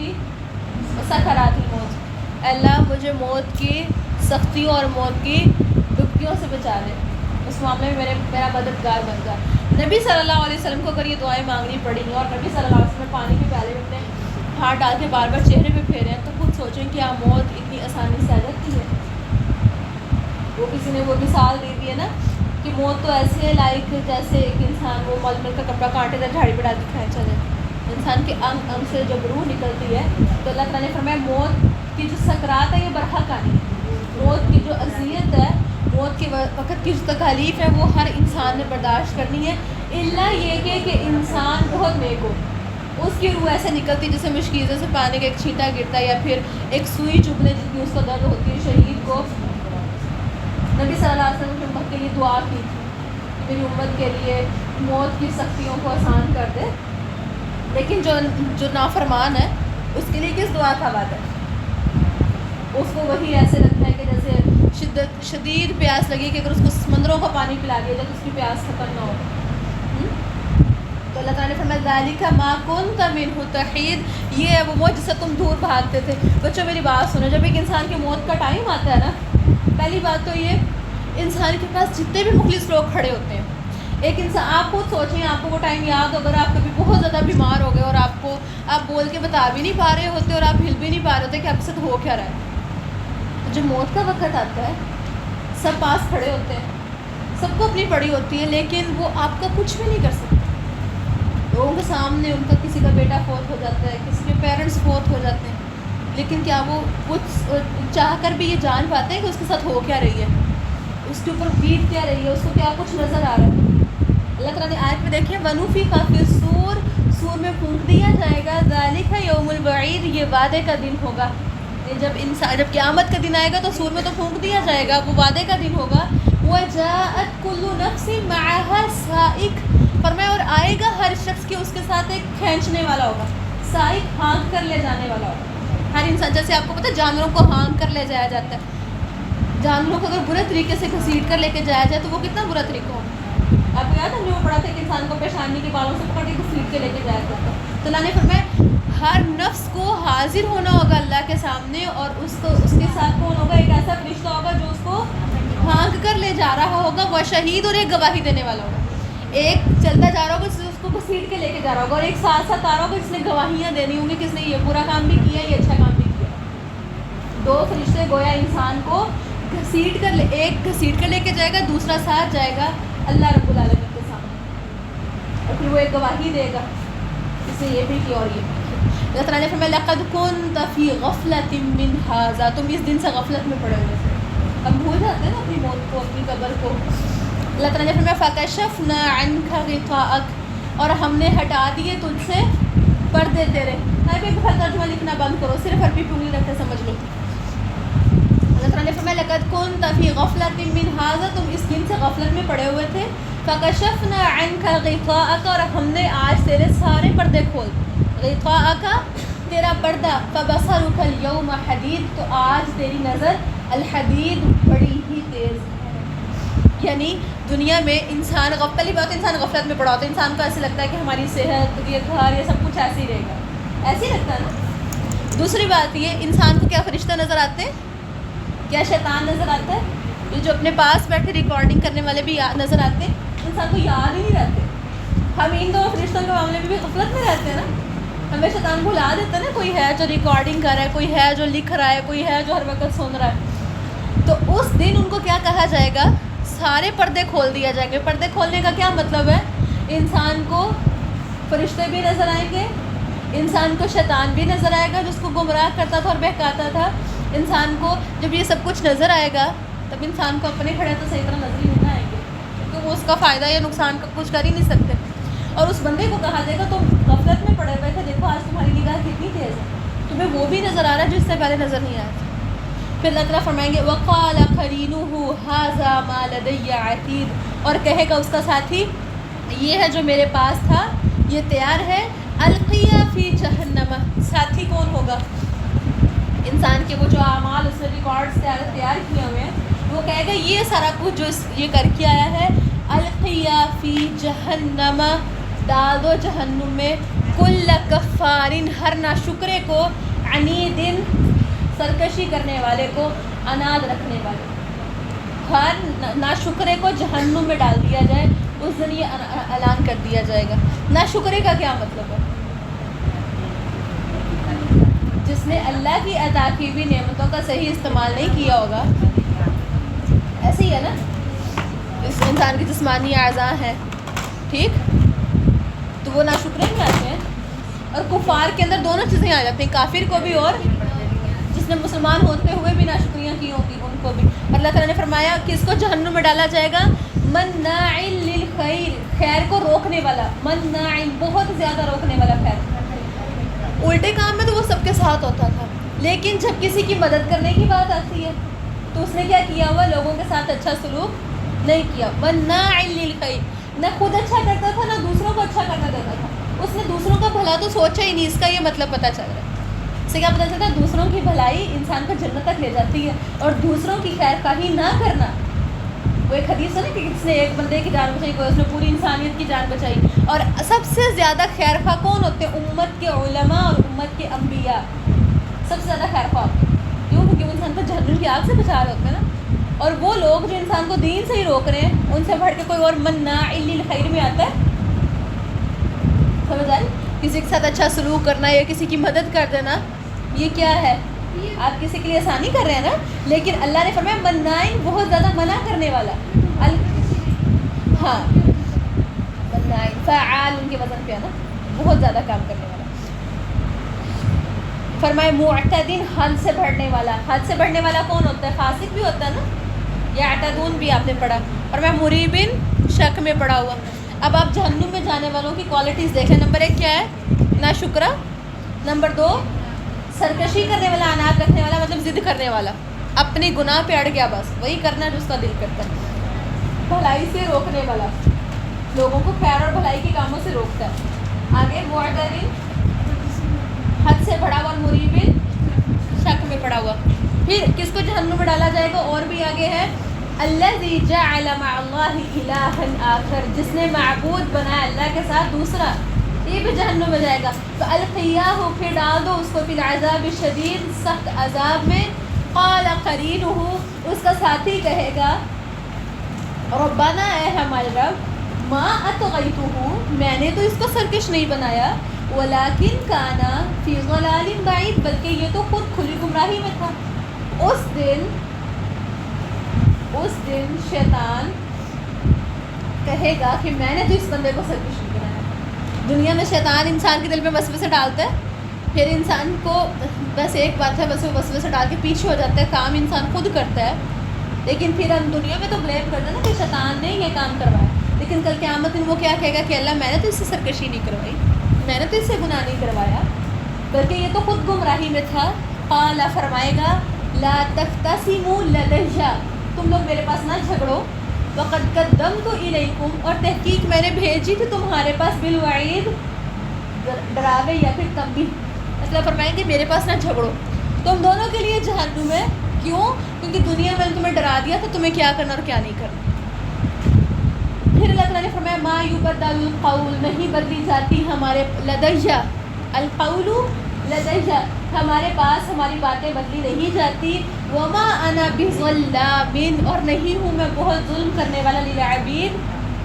وسکرات الموت, اللہ مجھے موت کی سختیوں اور موت کی ڈبکیوں سے بچا لے, اس معاملے میں میرا مددگار بن جا. نبی صلی اللہ علیہ وسلم کو اگر یہ دعائیں مانگنی پڑیں اور نبی صلی اللہ علیہ وسلم پانی کے پیالے میں اپنے ہاتھ ڈال کے بار بار چہرے پہ پھیرے ہیں, تو خود سوچیں کہ موت اتنی آسانی سے آ جاتی ہے. وہ کسی نے وہ مثال دے دی ہے نا کہ موت تو ایسے ہے لائک جیسے ایک انسان وہ مل مل کا کپڑا کانٹے دار جھاڑی پہ ڈال کے کھائے چلے. انسان کے انگ انگ سے جب روح نکلتی ہے تو اللہ تعالیٰ نے فرمایا موت کی جو سکرات ہے یہ برحق آنی ہے. موت کی جو اذیت ہے, موت کے وقت کی جو تکالیف ہے وہ ہر انسان نے برداشت کرنی ہے, الا یہ کہ انسان بہت نیک ہو. اس کی روح ایسے نکلتی جیسے مشکیزوں سے پانی کا ایک چھینٹا گرتا ہے یا پھر ایک سوئی چبھنے جتنی اس کو درد ہوتی ہے. شہید کو نبی صلی اللہ علیہ وسلم کی امت کے لیے دعا کی کہ میری امت کے لیے موت کی سختیوں کو آسان کر دے, لیکن جو نافرمان ہے اس کے لیے کس دعا کا بات ہے؟ اس کو وہی ایسے لگتا ہے کہ جیسے شدید پیاس لگی کہ اگر اس کو سمندروں کا پانی پلا دیا جائے تو اس کی پیاس ختم نہ ہو. تو اللہ تعالیٰ نے فرمایا ذالک ما کنت منہ تحید, یہ ہے وہ موت جس سے تم دور بھاگتے تھے. بچوں میری بات سنو, جب ایک انسان کی موت کا ٹائم آتا ہے نا, پہلی بات تو یہ انسان کے پاس جتنے بھی مخلص لوگ کھڑے ہوتے ہیں, ایک انسان آپ خود سوچیں آپ کو وہ ٹائم یاد ہو اگر آپ کبھی بہت زیادہ بیمار ہو گئے اور آپ بول کے بتا بھی نہیں پا رہے ہوتے اور آپ ہل بھی نہیں پا رہے ہوتے کہ آپ کے ساتھ ہو کیا رہا ہے. جب موت کا وقت آتا ہے سب پاس کھڑے ہوتے ہیں, سب کو اپنی پڑی ہوتی ہے, لیکن وہ آپ کا کچھ بھی نہیں کر سکتے. لوگوں کے سامنے ان کا کسی کا بیٹا فوت ہو جاتا ہے, کسی کے پیرنٹس فوت ہو جاتے ہیں, لیکن کیا وہ کچھ چاہ کر بھی یہ جان پاتے ہیں کہ اس کے ساتھ ہو کیا رہی ہے, اس کے اوپر بیت کیا رہی ہے, اس کو کیا کچھ نظر آ رہا ہے؟ اللہ تعالیٰ نے آیت میں دیکھیں وَنُفِخَ فِی الصُّورِ, سور میں پھونک دیا جائے گا. ذَلِکَ یوم الوعید, یہ وعدے کا دن ہوگا. جب قیامت کا دن آئے گا تو سور میں تو پھونک دیا جائے گا, وہ وعدے کا دن ہوگا. وَجَاءَتْ كُلُّ نَفْسٍ مَعَهَا سَائِقٌ, فرمایا اور آئے گا ہر شخص کے اس کے ساتھ ایک کھینچنے والا ہوگا. سائق ہانک کر لے جانے والا ہوگا. ہر انسان, جیسے آپ کو پتہ جانوروں کو ہانک کر لے جایا جاتا ہے, جانوروں کو اگر برے طریقے سے گھسیٹ کر لے کے جایا جائے تو وہ کتنا برا طریقہ ہوگا. آپ کو یاد ہے جو پڑھا تھا کہ انسان کو پیشانی کے بالوں سے پکڑ کے گھسیٹ کے لے کے جایا جاتا ہے. تو اللہ نے فرمایا ہر نفس کو حاضر ہونا ہوگا اللہ کے سامنے, اور اس کے ساتھ کون ہوگا؟ ایک ایسا فرشتہ ہوگا جو اس کو ہانک کر لے جا رہا ہوگا. وہ شہید اور ایک گواہی دینے والا ہوگا. ایک چلتا جا رہا ہوگا جس اس کو گھسیٹ کے لے کے جا رہا ہوگا, اور ایک ساتھ ساتھ آ رہا ہوگا جس نے گواہیاں دینی ہوں گی کس نے یہ برا کام بھی کیا, یہ اچھا کام بھی کیا. 2 فرشتے گویا انسان کو گھسیٹ کر ایک گھسیٹ کر لے کے جائے گا, دوسرا ساتھ جائے گا اللہ رب العالمین کے سامنے, اور پھر وہ ایک گواہی دے گا اس نے یہ بھی کیا اور یہ بھی کیا. اللہ تعالیٰ نے فرمایا لقد كنت في غفلة من هذا, تم اس دن سے غفلت میں پڑے ہوئے تھے. ہم بھول جاتے ہیں نا اپنی موت کو, اپنی قبر کو, اللہ تعالیٰ نے فرمایا فَكَشَفْنَا عَنْكَ غِطَاءَكَ، اور ہم نے ہٹا دیے تجھ سے پردے تیرے. ایک دفعہ ترجمہ لکھنا بند کرو، صرف عربی پہ انگلی رکھتے سمجھ لو. اللہ تعالیٰ نے فرمایا لَقَدْ كُنْتَ فِي غَفْلَةٍ مِّنْ هَٰذَا، تم اس دن سے غفلت میں پڑے ہوئے تھے. فَكَشَفْنَا عَنْكَ غِطَاءَكَ، اور ہم نے آج تیرے سارے پردے کھول. غِطَاءَكَ تیرا پردہ. فَبَصَرُكَ الْيَوْمَ حَدِيدٌ، تو آج تیری نظر الحدید بڑی ہی تیز ہے. یعنی دنیا میں انسان پہلی بات انسان غفلت میں پڑا ہوتا ہے. انسان کو ایسے لگتا ہے کہ ہماری صحت، یہ گھر، یہ سب کچھ ایسے ہی رہے گا، ایسے ہی لگتا ہے نا. دوسری بات یہ انسان کو کیا فرشتہ نظر آتے ہیں، کیا شیطان نظر آتا ہے، یہ جو اپنے پاس بیٹھے ریکارڈنگ کرنے والے بھی نظر آتے ہیں. انسان کو یاد ہی نہیں رہتے. ہم ان دو فرشتوں کے معاملے میں بھی غفلت میں رہتے ہیں نا. ہمیں شیطان بھلا دیتا ہے نا، کوئی ہے جو ریکارڈنگ کر رہا ہے، کوئی ہے جو لکھ رہا ہے، کوئی ہے جو ہر وقت سن رہا ہے. تو اس دن ان کو کیا کہا جائے گا، سارے پردے کھول دیا جائیں گے. پردے کھولنے کا کیا مطلب ہے، انسان کو فرشتے بھی نظر آئیں گے، انسان کو شیطان بھی نظر آئے گا جس کو گمراہ کرتا تھا اور بہکاتا تھا. انسان کو جب یہ سب کچھ نظر آئے گا تب انسان کو اپنے کھڑے تو صحیح طرح نظر ہی نہیں آئیں گے، کیونکہ وہ اس کا فائدہ یا نقصان کا کچھ کر ہی نہیں سکتے. اور اس بندے کو کہا جائے گا تم غفلت میں پڑے ہوئے تھے، دیکھو آج تمہاری نگاہ کتنی تیز ہے، تمہیں وہ بھی نظر آ رہا ہے جو اس سے پہلے نظر نہیں آیا تھا. پھر اللہ تعالیٰ فرمائیں گے وَقَالَ قَرِينُهُ هَٰذَا مَا لَدَيَّ عَتِيدٌ، اور کہے گا اس کا ساتھی یہ ہے جو میرے پاس تھا، یہ تیار ہے. الْقِيَا فِي جَهَنَّمَ، ساتھی کون ہوگا، انسان کے وہ جو اعمال اس نے ریکارڈز تیار کیے ہوئے ہیں، وہ کہے گا یہ سارا کچھ جو یہ کر کے آیا ہے، الْقِيَا فِي جَهَنَّمَ، ڈال دو جہنم میں. کل کفارن، ہر ناشکرے کو، عنید، سرکشی کرنے والے کو، اناد رکھنے والے، ہر ناشکرے کو جہنم میں ڈال دیا جائے. اس دن یہ اعلان کر دیا جائے گا. ناشکرے کا کیا مطلب ہے، جس نے اللہ کی عطا کی ہوئی نعمتوں کا صحیح استعمال نہیں کیا ہوگا. ایسے ہی ہے نا، اس انسان کی جسمانی اعضاء ہیں، ٹھیک، تو وہ ناشکرے میں آتے ہیں. اور کفار کے اندر دونوں چیزیں آ جاتی ہیں، کافر کو بھی اور جس نے مسلمان ہوتے ہوئے بھی ناشکریاں کی ہوگی ان کو بھی. اللہ تعالیٰ نے فرمایا کہ اس کو جہنم میں ڈالا جائے گا. مناع للخیر، خیر کو روکنے والا، مناع بہت زیادہ روکنے والا. خیر الٹے کام میں تو وہ سب کے ساتھ ہوتا تھا، لیکن جب کسی کی مدد کرنے کی بات آتی ہے تو اس نے کیا کیا ہوا، لوگوں کے ساتھ اچھا سلوک نہیں کیا. مناع للخیر، نہ خود اچھا کرتا تھا نہ دوسروں کو اچھا کرنا دیتا تھا. اس نے دوسروں کا بھلا تو سوچا ہی نہیں. اس کا یہ مطلب پتہ چل رہا ہے، اس سے کیا پتہ چلتا ہے، دوسروں کی بھلائی انسان کو جنت تک لے جاتی ہے. اور دوسروں کی خیر خواہی نہ کرنا، وہ ایک حدیث ہے نا کہ کس نے ایک بندے کی جان بچائی، کوئی اس نے پوری انسانیت کی جان بچائی. اور سب سے زیادہ خیر خواہ کون ہوتے ہیں، امت کے علماء اور امت کے انبیاء سب سے زیادہ خیر خواہ ہوتے ہیں. کیوں، کیونکہ وہ انسان کو جہنم کی آگ سے بچا رہے ہوتے ہیں نا. اور وہ لوگ جو انسان کو دین سے ہی روک رہے ہیں، ان سے بڑھ کے کوئی اور مناع للخیر میں آتا ہے. سمجھ آئی، کسی کے ساتھ اچھا سلوک کرنا یا کسی کی مدد کر دینا، یہ کیا ہے، آپ کسی کے لیے آسانی کر رہے ہیں نا. لیکن اللہ نے فرمایا مناع، بہت زیادہ منع کرنے والا. ہاں مناع فعال ان کے وزن پہ ہے نا، بہت زیادہ کام کرنے والا. فرمائے معتدن، حد سے بڑھنے والا. حد سے بڑھنے والا کون ہوتا ہے، فاسق بھی ہوتا ہے نا، یا اعتدون بھی آپ نے پڑھا. فرمائے مریبن، شک میں پڑا ہوا. اب آپ جہنم میں جانے والوں کی کوالٹیز دیکھیں. نمبر 1 کیا ہے، ناشکرا. نمبر 2 سرکشی کرنے والا، اناد رکھنے والا، مطلب ضد کرنے والا، اپنی گناہ پہ اڑ گیا، بس وہی کرنا جو اس کا دل کرتا ہے. بھلائی سے روکنے والا، لوگوں کو خیر اور بھلائی کے کاموں سے روکتا ہے. آگے معتدن، حد سے بڑا ہوا. مریبن، شک میں پڑا ہوا. پھر کس کو جہنم میں ڈالا جائے گا، اور بھی آگے ہے، الذی جعل مع اللہ الہا آخر، جس نے معبود بنایا اللہ کے ساتھ دوسرا، یہ بھی جہنم میں جائے گا. فالقیاہ، پھر ڈال دو اس کو، فی العذاب الشدید، سخت عذاب میں. قال قرینہ، اس کا ساتھی کہے گا ربنا، اے ہمارے رب، ما اطغیتہ، میں نے تو اس کو سرکش نہیں بنایا، ولکن کان فی ضلال بعید، بلکہ یہ تو خود کھلی گمراہی میں تھا. اس دن شیطان کہے گا کہ میں نے تو اس بندے کو سرکش نہیں بنایا. دنیا میں شیطان انسان کے دل میں وسوسے ڈالتا ہے، پھر انسان کو بس ایک بات ہے، بس وہ وسوسے ڈال کے پیچھے ہو جاتا ہے، کام انسان خود کرتا ہے. لیکن پھر ہم دنیا میں تو بلیم کرتے ہیں نا کہ شیطان نے یہ کام کروایا، لیکن کل قیامت میں وہ کیا کہے گا کہ اللہ میں نے تو اس سے سرکشی نہیں کروائی، میں نے تو اس سے گناہ نہیں کروایا، بلکہ یہ تو خود گمراہی میں تھا۔ قال فرمائے گا لا تختصموا لدی، تم لوگ میرے پاس نہ جھگڑو، وقد قدمت الیکم، اور تحقیق میں نے بھیجی تھی تمہارے پاس، بالوعید، ڈراوے یا پھر تنبیہ، مطلب فرمائیں گے میرے پاس نہ جھگڑو، تم دونوں کے لیے جہنم ہے، کیوں؟ کیونکہ دنیا میں نے تمہیں ڈرا دیا تھا تمہیں کیا کرنا اور کیا نہیں کرنا۔ پھر اللہ تعالیٰ نے فرمایا ما یبدل القول، نہیں بدلی جاتی ہمارے لدیہ، القول لدیہ، ہمارے پاس ہماری باتیں بدلی نہیں جاتی، وما انا بظلام، اور نہیں ہوں میں بہت ظلم کرنے والا، للعبید،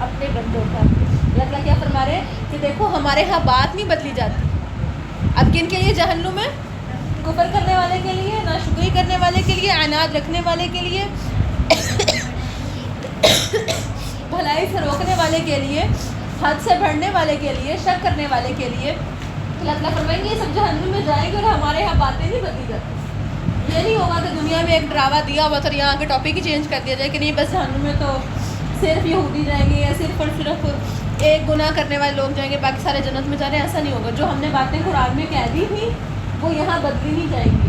اپنے بندوں پر۔ اللہ تعالیٰ کیا فرما رہے ہیں کہ دیکھو ہمارے ہاں بات نہیں بدلی جاتی۔ اب کن کے لیے جہنم ہے؟ کفر کرنے والے کے لیے، ناشکری کرنے والے کے لیے، عناد رکھنے والے کے لیے، بھلائی سے روکنے والے کے لیے، حد سے بڑھنے والے کے لیے، شک کرنے والے کے لیے۔ اللہ تعالیٰ فرمائیں گے یہ سب جہنم میں جائیں گے اور ہمارے یہاں باتیں نہیں بدلی جاتی۔ یہ نہیں ہوگا کہ دنیا میں ایک ڈراوا دیا ہوا تو یہاں کے ٹاپک ہی چینج کر دیا جائے کہ نہیں بس جہنم میں تو صرف یہودی جائیں گے یا صرف اور صرف ایک گناہ کرنے والے لوگ جائیں گے، باقی سارے جنت میں جا رہے ہیں، ایسا نہیں ہوگا۔ جو ہم نے باتیں قرآن میں کہہ دی تھی وہ یہاں بدلی نہیں جائیں گی۔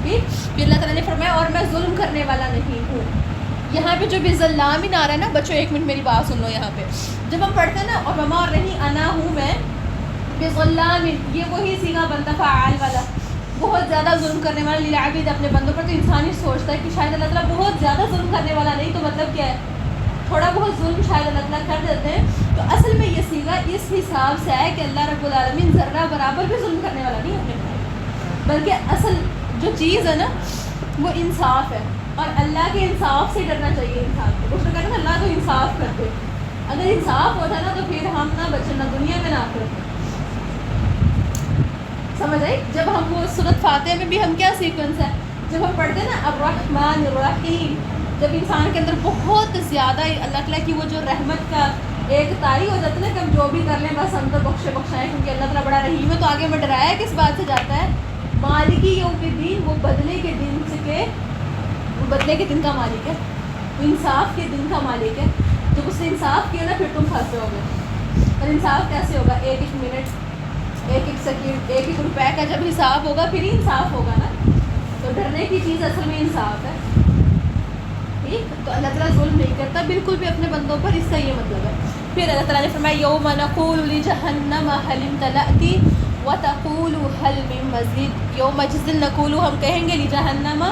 پھر اللہ تعالیٰ نے فرمایا اور میں ظلم کرنے والا نہیں ہوں۔ یہاں پہ جو بھی ظلامین آ رہا ہے نا بچوں، ایک منٹ میری بات سن لو۔ یہاں پہ جب ہم پڑھتے ہیں نا اور وما، اور نہیں انا ہوں میں، بظلامین، یہ وہی صیغہ بنتا فعال والا، بہت زیادہ ظلم کرنے والا، للعبید، اپنے بندوں پر۔ تو انسان ہی سوچتا ہے کہ شاید اللہ تعالیٰ بہت زیادہ ظلم کرنے والا نہیں، تو مطلب کیا ہے تھوڑا بہت ظلم شاید اللہ تعالیٰ کر دیتے ہیں۔ تو اصل میں یہ صیغہ اس حساب سے ہے کہ اللہ رب العالمین ذرہ برابر بھی ظلم کرنے والا نہیں اپنے بندوں، بلکہ اصل جو چیز ہے نا وہ انصاف ہے، اور اللہ کے انصاف سے ڈرنا چاہیے انسان کو۔ اس نے کہا نا اللہ تو انصاف کر دے، اگر انصاف ہوتا نا تو پھر ہم نہ بچے نہ دنیا میں نہ آخرت میں۔ سمجھ آئی؟ جب ہم وہ سورۃ فاتحہ میں بھی ہم کیا سیکوینس ہے، جب ہم پڑھتے ہیں نا الرحمن الرحیم، جب انسان کے اندر بہت زیادہ اللہ تعالیٰ کی وہ جو رحمت کا ایک طاری ہو جاتا ہے نا کہ ہم جو بھی کر لیں بس ہم تو بخشائیں، کیونکہ اللہ تعالیٰ بڑا رحیم ہے۔ تو آگے میں ڈرایا کس بات سے جاتا ہے؟ مالکی یوم الدین، وہ بدلے کے دن سے، وہ بدلے کے دن کا مالک ہے، وہ انصاف کے دن کا مالک ہے۔ جب اس نے انصاف کیا نا پھر تم پھنس جاؤ گے۔ اور انصاف کیسے ہوگا؟ ایک ایک منٹ، ایک ایک سیکنڈ، ایک ایک روپے کا جب حساب ہوگا پھر ہی انصاف ہوگا نا۔ تو ڈرنے کی چیز اصل میں انصاف ہے، ٹھیک؟ تو اللہ تعالیٰ ظلم نہیں کرتا بالکل بھی اپنے بندوں پر، اس کا یہ مطلب ہے۔ پھر اللہ تعالیٰ نے فرمایا یوم نقول لجہنم هل امتلأت وتقول هل من مزید، یوم جس دن نقول ہم کہیں گے لجہنم،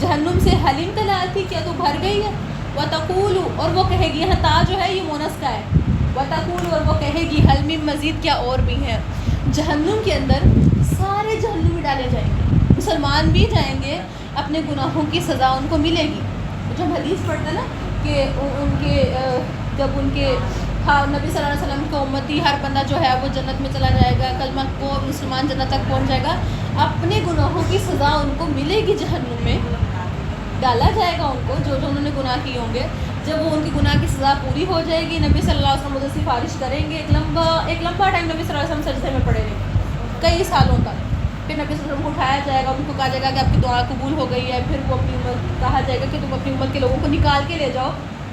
جہنم سے، هل امتلأت، کیا تو بھر گئی ہے، وتقول، اور وہ کہے گی، یہاں تا جو ہے یہ مونس کا ہے، وتقول، اور وہ کہے گی هل من مزید، کیا اور بھی ہیں۔ جہنم کے اندر سارے جہنمی ڈالے جائیں گے، مسلمان بھی جائیں گے، اپنے گناہوں کی سزا ان کو ملے گی۔ جب حدیث پڑھتا نا کہ ان کے جب ان کے نبی صلی اللہ علیہ وسلم کا امتی ہر بندہ جو ہے وہ جنت میں چلا جائے گا، کلمہ کو مسلمان جنت تک پہنچ جائے گا، اپنے گناہوں کی سزا ان کو ملے گی، جہنم میں ڈالا جائے گا ان کو جو جو انہوں نے گناہ کیے ہوں گے۔ جب وہ ان کی گناہ کی سزا پوری ہو جائے گی، نبی صلی اللہ علیہ وسلم ادھر سفارش کریں گے، ایک لمبا ٹائم نبی صلی اللہ علیہ وسلم سجدے میں پڑے رہیں گے، کئی سالوں تک۔ پھر نبی صلی اللہ علیہ وسلم کو اٹھایا جائے گا، ان کو کہا جائے گا کہ آپ کی دعا قبول ہو گئی ہے۔ پھر وہ اپنی امت، کہا جائے گا کہ تم اپنی امت کے لوگوں کو نکال کے لے جاؤ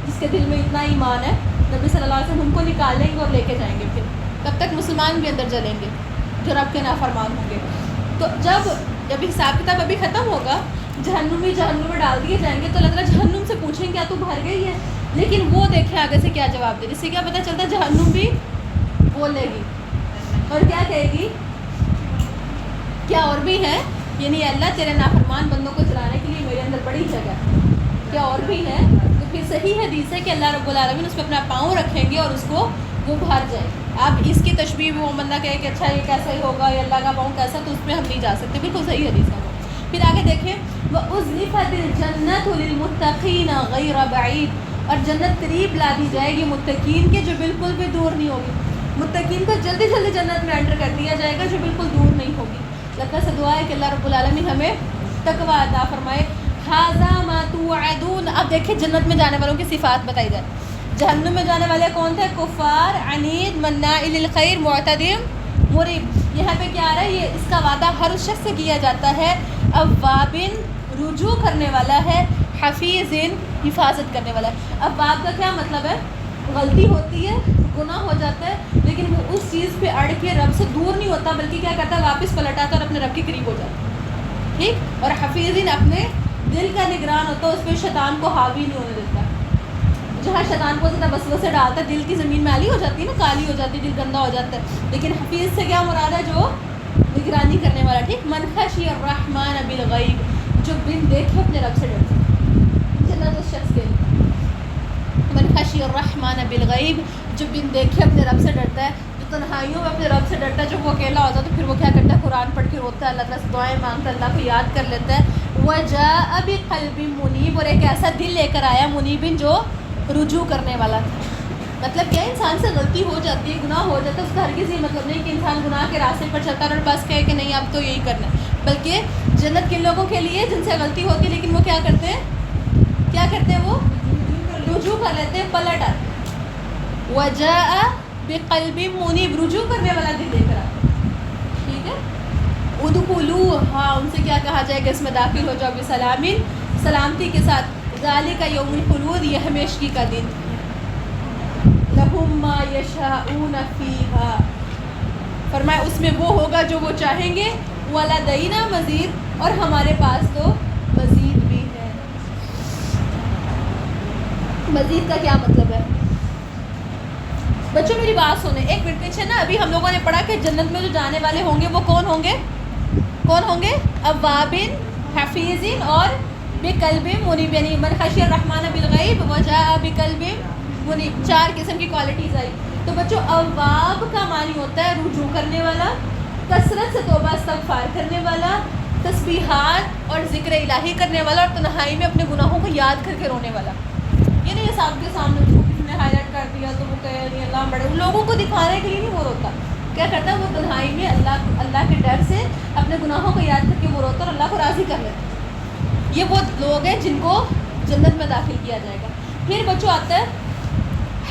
جس کے دل میں اتنا ایمان ہے۔ نبی صلی اللہ علیہ وسلم ان کو نکال لیں گے اور لے کے جائیں گے، پھر تب تک مسلمان بھی اندر جلیں گے جو رب کے نافرمان ہوں گے۔ تو جب حساب کتاب ابھی ختم ہوگا، جہنم میں ڈال دیے جائیں گے، تو اللہ تعالیٰ جہنم سے پوچھیں کیا تو بھر گئی ہے، لیکن وہ دیکھیں آگے سے کیا جواب دے۔ جس سے کیا پتہ چلتا ہے جہنم بھی بولے گی اور کیا کہے گی، کیا اور بھی ہے، یعنی اللہ تیرے نافرمان بندوں کو چلانے کے لیے میرے اندر بڑی جگہ ہے، کیا اور بھی ہے۔ تو پھر صحیح حدیث ہے کہ اللہ رب العالمین اس پہ اپنا پاؤں رکھیں گے اور اس کو وہ بھر جائے۔ اب اس کی تشبیہ وہ بندہ کہے کہ اچھا یہ کیسا ہی ہوگا، یا اللہ کا پاؤں کیسا، تو اس پہ ہم نہیں جا سکتے، بالکل صحیح حدیث ہے وہ۔ پھر آگے دیکھیں وَأُزْلِفَتِ الْجَنَّةُ لِلْمُتَّقِينَ غَيْرَ بَعِيدٍ، اور جنت قریب لا دی جائے گی متقین کے، جو بالکل بھی دور نہیں ہوگی۔ متقین کو جلدی جلدی جنت میں انٹر کر دیا جائے گا، جو بالکل دور نہیں ہوگی۔ اللہ سے دعا ہے کہ اللہ رب العالمین ہمیں تقویٰ عطا فرمائے۔ ھذا ما توعدون، اب دیکھیں جنت میں جانے والوں کی صفات بتائی جائے۔ جہنم میں جانے والے کون تھے؟ کفار، عنید، مناع للخیر، معتد مریب۔ یہاں پہ کیا آ رہا ہے؟ یہ اس کا وعدہ ہر اس شخص سے کیا جاتا ہے، اوابن، رجوع کرنے والا ہے، حفیظ حفاظت کرنے والا ہے. اواب کا کیا مطلب ہے؟ غلطی ہوتی ہے، گناہ ہو جاتا ہے، لیکن وہ اس چیز پہ اڑ کے رب سے دور نہیں ہوتا، بلکہ کیا کرتا ہے واپس پلٹ آتا ہے اور اپنے رب کے قریب ہو جاتا ہے. ٹھیک. اور حفیظ اپنے دل کا نگران ہوتا ہے، اس پہ شیطان کو حاوی نہیں ہونے دیتا. جہاں شیطان کو زیادہ وسوسے ڈالتا ہے، دل کی زمین میلی ہو جاتی ہے نا، کالی ہو جاتی ہے، دل گندا ہو جاتا ہے. لیکن حفیظ سے کیا مراد ہے؟ جو نگرانی کرنے والا. ٹھیک. من خشی الرحمن بالغیب، جو بن دیکھے اپنے رب سے ڈرتا ہے. جنت اس شخص کے لیے. من خشی الرحمن بالغیب، جو بن دیکھے اپنے رب سے ڈرتا ہے، جو تنہائیوں میں اپنے رب سے ڈرتا ہے. جب وہ اکیلا ہوتا ہے تو پھر وہ کیا کرتا ہے؟ قرآن پڑھ کے روتا ہے، اللہ تعالیٰ سے دعائیں مانگتا ہے، اللہ کو یاد کر لیتا ہے. وجاء بقلب منیب، اور ایک ایسا دل لے کر آیا منیبن جو رجوع کرنے والا تھا. مطلب کیا؟ انسان سے غلطی ہو جاتی ہے، گناہ ہو جاتا ہے، اس کا ہرگز یہ مطلب نہیں کہ انسان گناہ کے راستے پر چلتا ہے اور بس کہے کہ نہیں اب تو یہی کرنا ہے. بلکہ جنت کن لوگوں کے لیے جن سے غلطی ہوتی ہے لیکن وہ کیا کرتے ہیں؟ کیا کرتے ہیں؟ وہ رجوع کر لیتے ہیں، پلٹ آتے. وجاء بقلب منیب، رجوع کرنے والا دل لے کر آتے. ٹھیک ہے. ادخلوها، ان سے کیا کہا جائے گا؟ اس میں داخل ہو جاؤ، بسلام، سلامتی کے ساتھ. ذالک یوم الخلود، یہ ہمیشگی کا دن. لہم ما یشاءون فیہا، فرمایا اس میں وہ ہوگا جو وہ چاہیں گے. ولدینا مزید، اور ہمارے پاس تو مزید بھی ہے. مزید کا کیا مطلب ہے؟ بچوں میری بات سنیں ایک منٹ پیچھے نا. ابھی ہم لوگوں نے پڑھا کہ جنت میں جو جانے والے ہوں گے وہ کون ہوں گے؟ کون ہوں گے؟ اوابن، حفیظن اور بقلب منیب. یعنی من خشی الرحمن بالغیب وجاء بقلب منیب، 4 قسم کی کوالٹیز آئی. تو بچوں اواب کا معنی ہوتا ہے رجوع کرنے والا، کثرت سے توبہ استغفار کرنے والا، تسبیحات اور ذکر الہی کرنے والا، اور تنہائی میں اپنے گناہوں کو یاد کر کے رونے والا. یہ نہیں ہے صاحب کے سامنے اس کو کسی نے ہائی لائٹ کر دیا تو وہ کہے نہیں اللہ بڑے، ان لوگوں کو دکھانے کے لیے نہیں وہ روتا. کیا کرتا ہے؟ وہ تنہائی میں اللہ کے ڈر سے اپنے گناہوں کو یاد کر کے وہ روتا اور اللہ کو راضی کر لیتا. یہ وہ لوگ ہیں جن کو جنت میں داخل کیا جائے گا. پھر بچوں آتا ہے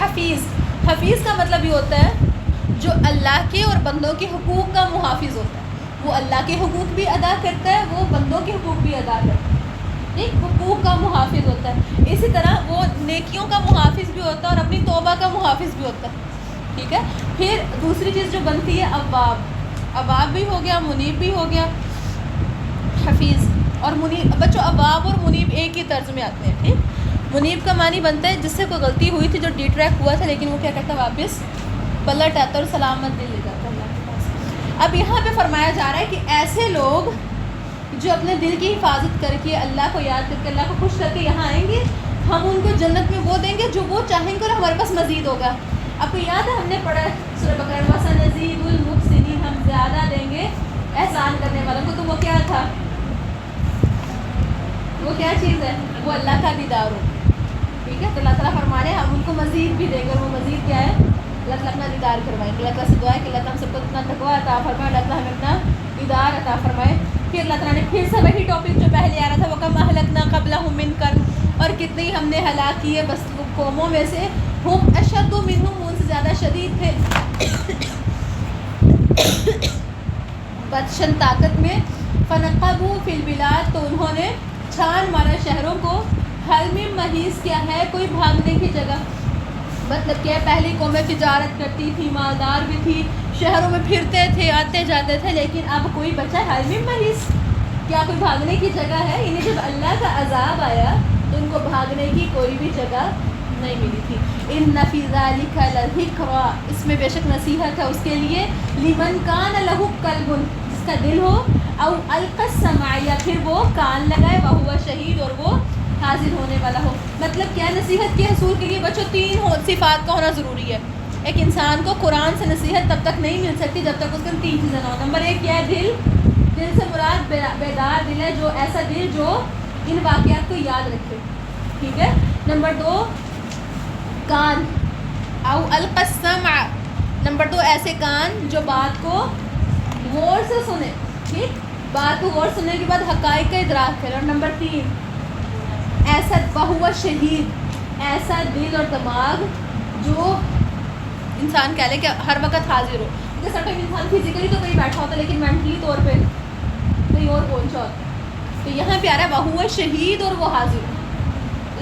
حفیظ. حفیظ کا مطلب یہ ہوتا ہے جو اللہ کے اور بندوں کے حقوق کا محافظ ہوتا ہے. وہ اللہ کے حقوق بھی ادا کرتا ہے، وہ بندوں کے حقوق بھی ادا کرتا ہے. ٹھیک. حقوق کا محافظ ہوتا ہے. اسی طرح وہ نیکیوں کا محافظ بھی ہوتا ہے اور اپنی توبہ کا محافظ بھی ہوتا ہے. ٹھیک ہے. پھر دوسری چیز جو بنتی ہے اواب. اواب بھی ہو گیا، منیب بھی ہو گیا، حفیظ اور منیب. بچوں اواب اور منیب ایک ہی طرز میں آتے ہیں. ٹھیک. منیب کا معنی بنتا ہے جس سے کوئی غلطی ہوئی تھی، جو ڈی ٹریک ہوا تھا، لیکن وہ کیا کرتا ہے؟ واپس پلٹ آتا اور سلامت دل لے جاتا ہے اللہ کے پاس. اب یہاں پہ فرمایا جا رہا ہے کہ ایسے لوگ جو اپنے دل کی حفاظت کر کے اللہ کو یاد کر کے اللہ کو خوش کر کے یہاں آئیں گے، ہم ان کو جنت میں وہ دیں گے جو وہ چاہیں گے اور ہمارے پاس مزید ہوگا. آپ کو یاد ہے ہم نے پڑھا سورہ بقرہ وَسَنَزِيدُ الْمُحْسِنِينَ، ہم زیادہ دیں گے احسان کرنے والوں کو. تو وہ کیا تھا؟ وہ کیا چیز ہے؟ وہ اللہ کا دیدار ہو. ٹھیک ہے. تو اللہ تعالیٰ فرمانے ہم ان کو مزید بھی دیں گے. وہ مزید کیا ہے؟ اللہ تعالیٰ اپنا دیدار کروائیں گے. اللہ تعالیٰ سے دعا ہے کہ اللہ تعالیٰ ہم سب کو اتنا تقویٰ عطا فرمائے، اللہ تعالیٰ ہمیں اپنا دیدار عطا فرمائے. پھر اللہ تعالیٰ نے پھر سے وہی ٹاپک جو پہلے آ رہا تھا، وہ کم اہلکنا قبلہم من قرن، اور کتنی ہم نے ہلاک کیے بس قوموں میں سے، ہم اشد منہم، ان سے زیادہ شدید تھے، بدشن طاقت میں. فنقبوا فی البلاد، تو انہوں نے چھان مارا شہروں کو. حل من محیص، کیا ہے کوئی بھاگنے کی جگہ؟ مطلب کیا پہلی قومیں تجارت کرتی تھی، مالدار بھی تھی، شہروں میں پھرتے تھے، آتے جاتے تھے، لیکن اب کوئی بچا ہے؟ حل من محیص، کیا کوئی بھاگنے کی جگہ ہے؟ یعنی جب اللہ کا عذاب آیا تو ان کو بھاگنے کی کوئی بھی جگہ نہیں ملی تھی. ان فی ذلک لذکریٰ، اس میں بے شک نصیحت ہے اس کے لیے. لمن کان لہ قلب، جس کا دل ہو، او القی السمع، یا پھر وہ کان لگائے، وہو شہید، اور وہ حاضر ہونے والا ہو. مطلب کیا؟ نصیحت کے حصول کے لیے بچوں 3 صفات کا ہونا ضروری ہے. ایک انسان کو قرآن سے نصیحت تب تک نہیں مل سکتی جب تک اس کے 3 چیزیں نہ ہو. نمبر 1 کیا ہے؟ دل. دل سے مراد بیدار دل ہے، جو ایسا دل جو ان واقعات کو یاد رکھے. ٹھیک ہے. نمبر 2 کان، او القی السمع. نمبر 2 ایسے کان جو بات کو غور سے سنے. ٹھیک. بات کو غور سننے کے بعد حقائق کا ادراک کرے. اور نمبر 3 ایسا وہو شہید، ایسا دل اور دماغ جو انسان کہہ لے کہ ہر وقت حاضر ہو. جیسا ٹائم انسان فزیکلی تو کہیں بیٹھا ہوتا ہے لیکن مینٹلی طور پہ کہیں اور پہنچا ہوتا ہے. تو یہاں پہ آ رہا ہے وہو شہید، اور وہ حاضر.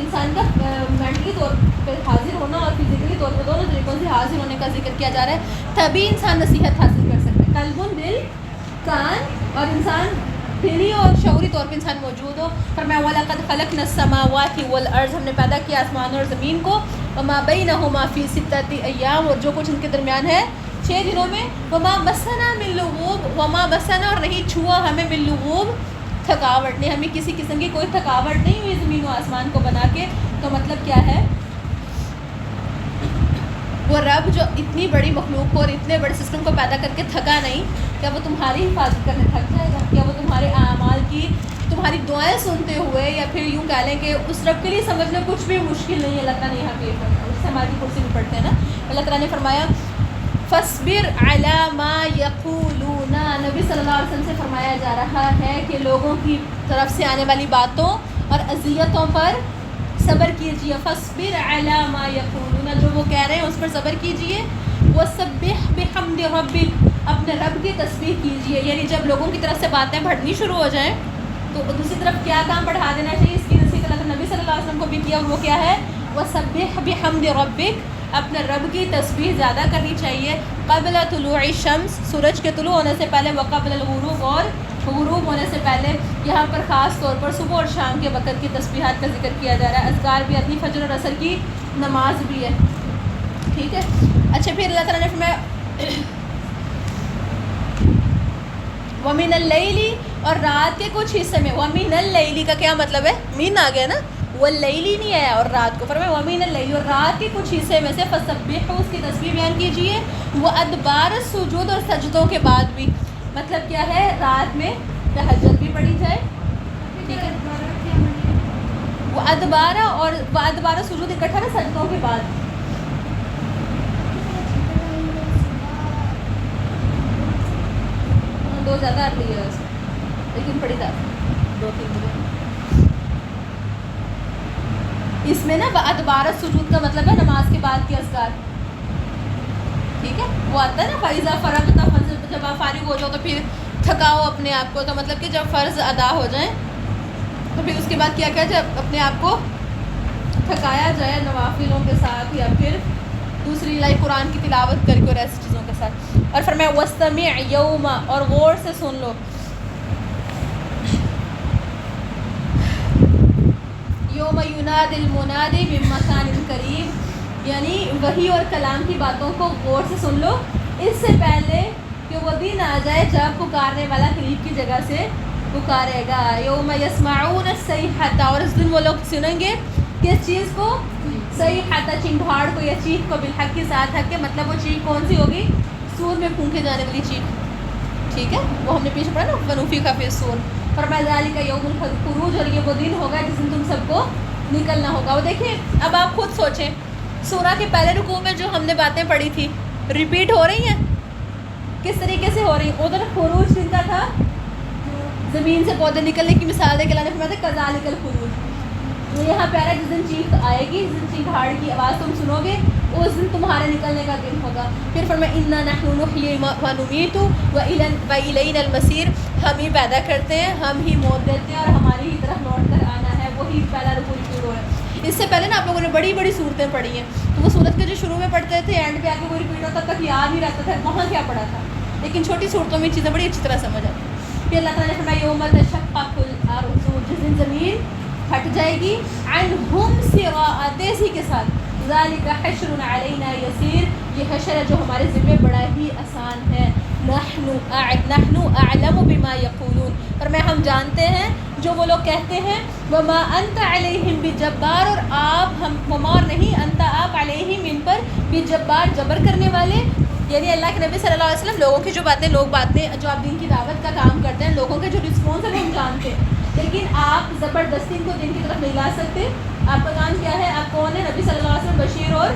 انسان کا مینٹلی طور پہ حاضر ہونا اور فزیکلی طور پہ دونوں طریقوں سے حاضر ہونے کا ذکر کیا جا رہا ہے. تبھی انسان نصیحت حاصل کر سکتا ہے. قلب، دل، کان اور انسان دلی اور شعوری طور پہ انسان موجود ہو. فرمایا وَلَقَدْ خَلَقْنَا السَّمَاوَاتِ وَالْأَرْضَ، ہم نے پیدا کیا آسمان اور زمین کو. وَمَا بَيْنَهُمَا فِي سِتَّةِ أَيَّامٍ، اور جو کچھ ان کے درمیان ہے 6 دنوں میں. وَمَا مَسَّنَا مِن لُغُوبٍ، وَمَا مَسَّنَا، اور نہیں چھوا ہمیں مِن لُغُوبٍ تھکاوٹ نہیں، ہمیں کسی قسم کی کوئی تھکاوٹ نہیں ہوئی زمین و آسمان کو بنا کے. تو مطلب کیا ہے؟ وہ رب جو اتنی بڑی مخلوق کو اور اتنے بڑے سسٹم کو پیدا کر کے تھکا نہیں، کیا وہ تمہاری حفاظت کرنے تھک جائے گا؟ کیا وہ تمہارے اعمال کی، تمہاری دعائیں سنتے ہوئے، یا پھر یوں کہہ لیں کہ اس رب کے لیے سمجھنا کچھ بھی مشکل نہیں ہے. اللہ تعالیٰ نے یہاں پہ اس سے ہماری کرسی میں پڑھتے ہیں نا. اللہ تعالیٰ نے فرمایا فَاصْبِرْ عَلَىٰ مَا يَقُولُونَ، نبی صلی اللہ علیہ وسلم سے فرمایا جا رہا ہے کہ لوگوں کی طرف سے آنے والی باتوں اور اذیتوں پر صبر کیجیے. فَاصْبِرْ عَلَىٰ مَا يَقُولُونَ، جو وہ کہہ رہے ہیں اس پر صبر کیجیے. وَسَبِّحْ بِحَمْدِ رَبِّكَ، اپنے رب کی تسبیح کیجیے. یعنی جب لوگوں کی طرف سے باتیں بڑھنی شروع ہو جائیں تو دوسری طرف کیا کام بڑھا دینا چاہیے. اس کی نصیحت اللہ نبی صلی اللہ علیہ وسلم کو بھی کیا، وہ کیا ہے؟ وَسَبِّحْ بِحَمْدِ رَبِّكَ، اپنے رب کی تسبیح زیادہ کرنی چاہیے. قبل طلوع الشمس، سورج کے طلوع ہونے سے پہلے. وقبل الغروب، اور غروب ہونے سے پہلے. یہاں پر خاص طور پر صبح اور شام کے وقت کی تسبیحات کا ذکر کیا جا رہا ہے. اذکار بھی آتی، فجر اور عصر کی نماز بھی ہے. ٹھیک ہے. اچھا، پھر اللہ تعالیٰ نے فرمایا وَمِنَ اللَّيْلِ، اور رات کے کچھ حصے میں. وَمِنَ اللَّيْلِ کا کیا مطلب ہے؟ مین آ گیا نا، واللیلی نہیں آیا. اور رات کو فرمایا وَمِنَ اللَّيْلِ، اور رات کے کچھ حصے میں سے. فَسَبِّحُوا، اس کی تسبیح بیان کیجیے. وَأَدْبَارَ السُّجُودِ، اور سجدوں کے بعد بھی. مطلب کیا ہے؟ رات میں تہجد بھی پڑھی جائے. ٹھیک ہے. وَأَدْبَارَ، اور وَأَدْبَارَ السُّجُودِ اکٹھا نا، سجدوں کے بعد. دو زیادہ آتی ہے لیکن پڑھی تھا 2-3 بجے. اس میں نا ادبار السجود کا مطلب ہے نماز کے بعد کے اذکار. ٹھیک ہے. وہ آتا ہے نا فائزہ فرغت فانصب، جب آپ فارغ ہو جاؤ تو پھر تھکاؤ اپنے آپ کو. تو مطلب کہ جب فرض ادا ہو جائیں تو پھر اس کے بعد کیا کیا جائے، اپنے آپ کو تھکایا جائے نوافلوں کے ساتھ، یا پھر دوسری لائک قرآن کی تلاوت کر کے اور ایسی چیزوں کے ساتھ. اور فرمایا وَاسْتَمِعْ یوم، اور غور سے سن لو. یوم ینادی المنادی من مکان قریب، یعنی وحی اور کلام کی باتوں کو غور سے سن لو اس سے پہلے کہ وہ دن آ جائے جب پکارنے والا قریب کی جگہ سے پکارے گا. یوم یسمعون الصیحۃ، اور اس دن وہ لوگ سنیں گے کس چیز کو؟ صیحۃ، چنگھاڑ کو یا چیخ کو. بالحق کے ساتھ حق کے، مطلب وہ چیخ کون سی ہوگی؟ سور میں پھونکے جانے والی چیخ. ٹھیک ہے. وہ ہم نے پیچھے پڑھا نا ونفخ فی الصور. فرمایا ذالک یوم الخروج، اور یہ وہ دن ہوگا جس دن تم سب کو نکلنا ہوگا. وہ دیکھیں، اب آپ خود سوچیں، سورہ کے پہلے رکوع میں جو ہم نے باتیں پڑھی تھی ریپیٹ ہو رہی ہیں. کس طریقے سے ہو رہی ہیں؟ ادھر خروج کن کا تھا؟ زمین سے پودے نکلنے کی مثال دے کے اللہ نے فرمایا تھا کذالک الخروج. یہاں پہ آ رہا ہے جس دن چیخ آئے گی، جس دن چنگھاڑ کی آواز تم سنو گے، اس دن تمہارے نکلنے کا دن ہوگا. پھر فرمایا انا نحن نحیی ونمیت والینا المصیر، ہم ہی پیدا کرتے ہیں، ہم ہی موت دیتے ہیں، اور ہماری ہی طرف لوٹ کر آنا ہے. وہی پہلا رکوع ریپیٹ ہو رہا ہے. اس سے پہلے نا آپ لوگوں نے بڑی بڑی صورتیں پڑھی ہیں، تو وہ صورت کے جو شروع میں پڑھتے تھے اینڈ پہ آ کے وہ ریپیٹ ہوتا تک یاد ہی رہتا تھا وہاں کیا پڑھا تھا. لیکن چھوٹی صورتوں میں چیزیں بڑی اچھی طرح سمجھ آتی. پھر اللہ تعالیٰ نے فرمایا یوم تشقق الارض، جس دن زمین ہٹ جائے گی. عنہم سراء، تیزی کے ساتھ. ذالک حشر علینا یسیر، یہ حشر ہے جو ہمارے ذمہ بڑا ہی آسان ہے. نحن اعلم بما یقولون، اور میں ہم جانتے ہیں جو وہ لوگ کہتے ہیں. وما انت علیہم بجبار، اور آپ ہم ومار نہیں، انت آپ علیہم ان پر بجبار، جبر کرنے والے. یعنی اللہ کے نبی صلی اللہ علیہ وسلم لوگوں کی جو باتیں جو آپ دین کی دعوت کا کام کرتے ہیں، لوگوں کے جو رسپانس ہے وہ ہم جانتے ہیں، لیکن آپ زبردستی ان کو دین کی طرف نہیں لا سکتے. آپ کا کام کیا ہے؟ آپ کون ہے؟ نبی صلی اللہ علیہ وسلم بشیر اور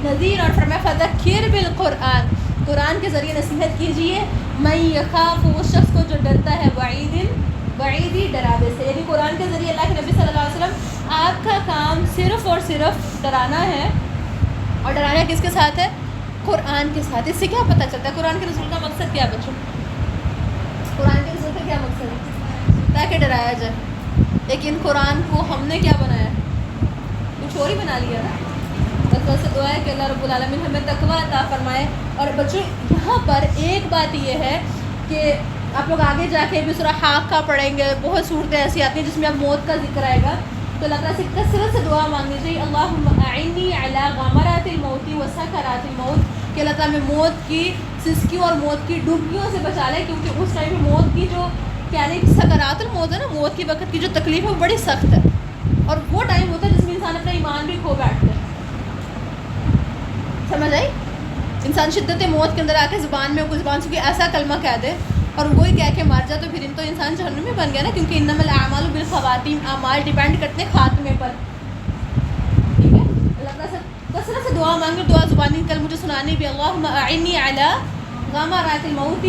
نذیر. اور فرمایا فذکر بالقرآن، قرآن کے ذریعے نصیحت کیجیے. من یخاف، اس شخص کو جو ڈرتا ہے، وعیدی، ڈراوے سے. یعنی قرآن کے ذریعے اللہ کے نبی صلی اللہ علیہ وسلم آپ کا کام صرف اور صرف ڈرانا ہے. اور ڈرانا کس کے ساتھ ہے؟ قرآن کے ساتھ. اس سے کیا پتہ چلتا ہے قرآن کے رسول کا مقصد کیا ہے بچوں؟ قرآن کے رسول کا کیا مقصد ہے؟ تاکہ ڈرایا جائے. لیکن قرآن کو ہم نے کیا بنایا؟ کچھ اور ہی بنا لیا نا. بس ویسے دعا ہے کہ اللہ رب العالمین ہمیں تقویٰ عطا فرمائے. اور بچوں یہاں پر ایک بات یہ ہے کہ آپ لوگ آگے جا کے بھی سورہ حاقہ پڑھیں گے, بہت صورتیں ایسی آتی ہیں جس میں اب موت کا ذکر آئے گا, تو اللہ تعالیٰ سے کثرت سے دعا مانگنی چاہیے. اللہم اعنی علی غمرات الموت و سکرات الموت, کہ اللہ تعالیٰ ہمیں موت کی سسکیوں اور موت کی ڈبکیوں سے بچا لے, کیونکہ اس ٹائم پہ موت کی جو یعنی سکرات الموت ہے نا, موت کے وقت کی جو تکلیف ہے وہ بڑی سخت ہے, اور وہ ٹائم ہوتا ہے جس میں انسان اپنا ایمان بھی کھو بیٹھتا ہے. سمجھ آئی؟ انسان شدت موت کے اندر آ کے زبان میں کوئی زبان سے کوئی ایسا کلمہ کہہ دے اور وہی کہہ کے مر جائے, تو پھر تو انسان جہنمی بن گیا نا, کیونکہ انما الاعمال بالخواتیم, اعمال ڈیپینڈ کرتے ہیں خاتمے پر. ٹھیک ہے, اللہ تعالیٰ سے کثرت سے دعا مانگے. دعا زبانی کل مجھے سنانی بھی, اللہم اعنی علی غمرات الموت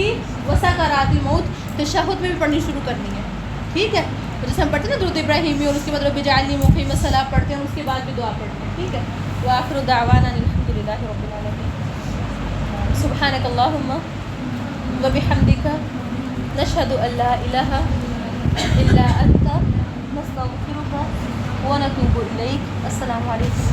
و سکرات الموت, تشہد میں بھی پڑھنی شروع کرنی ہے. ٹھیک ہے, جیسے ہم پڑھتے ہیں نا درود ابراہیمی, اور اس کے بعد رب اجعلنی مقیم الصلاۃ پڑھتے ہیں, اور اس کے بعد بھی دعا پڑھتے ہیں. ٹھیک ہے, وآخر دعوانا الحمد للہ رب العالمین. سبحانک اللہم وبحمدک نشہد ان لا الہ الا انت نستغفرک ونتوب الیک. السلام علیکم.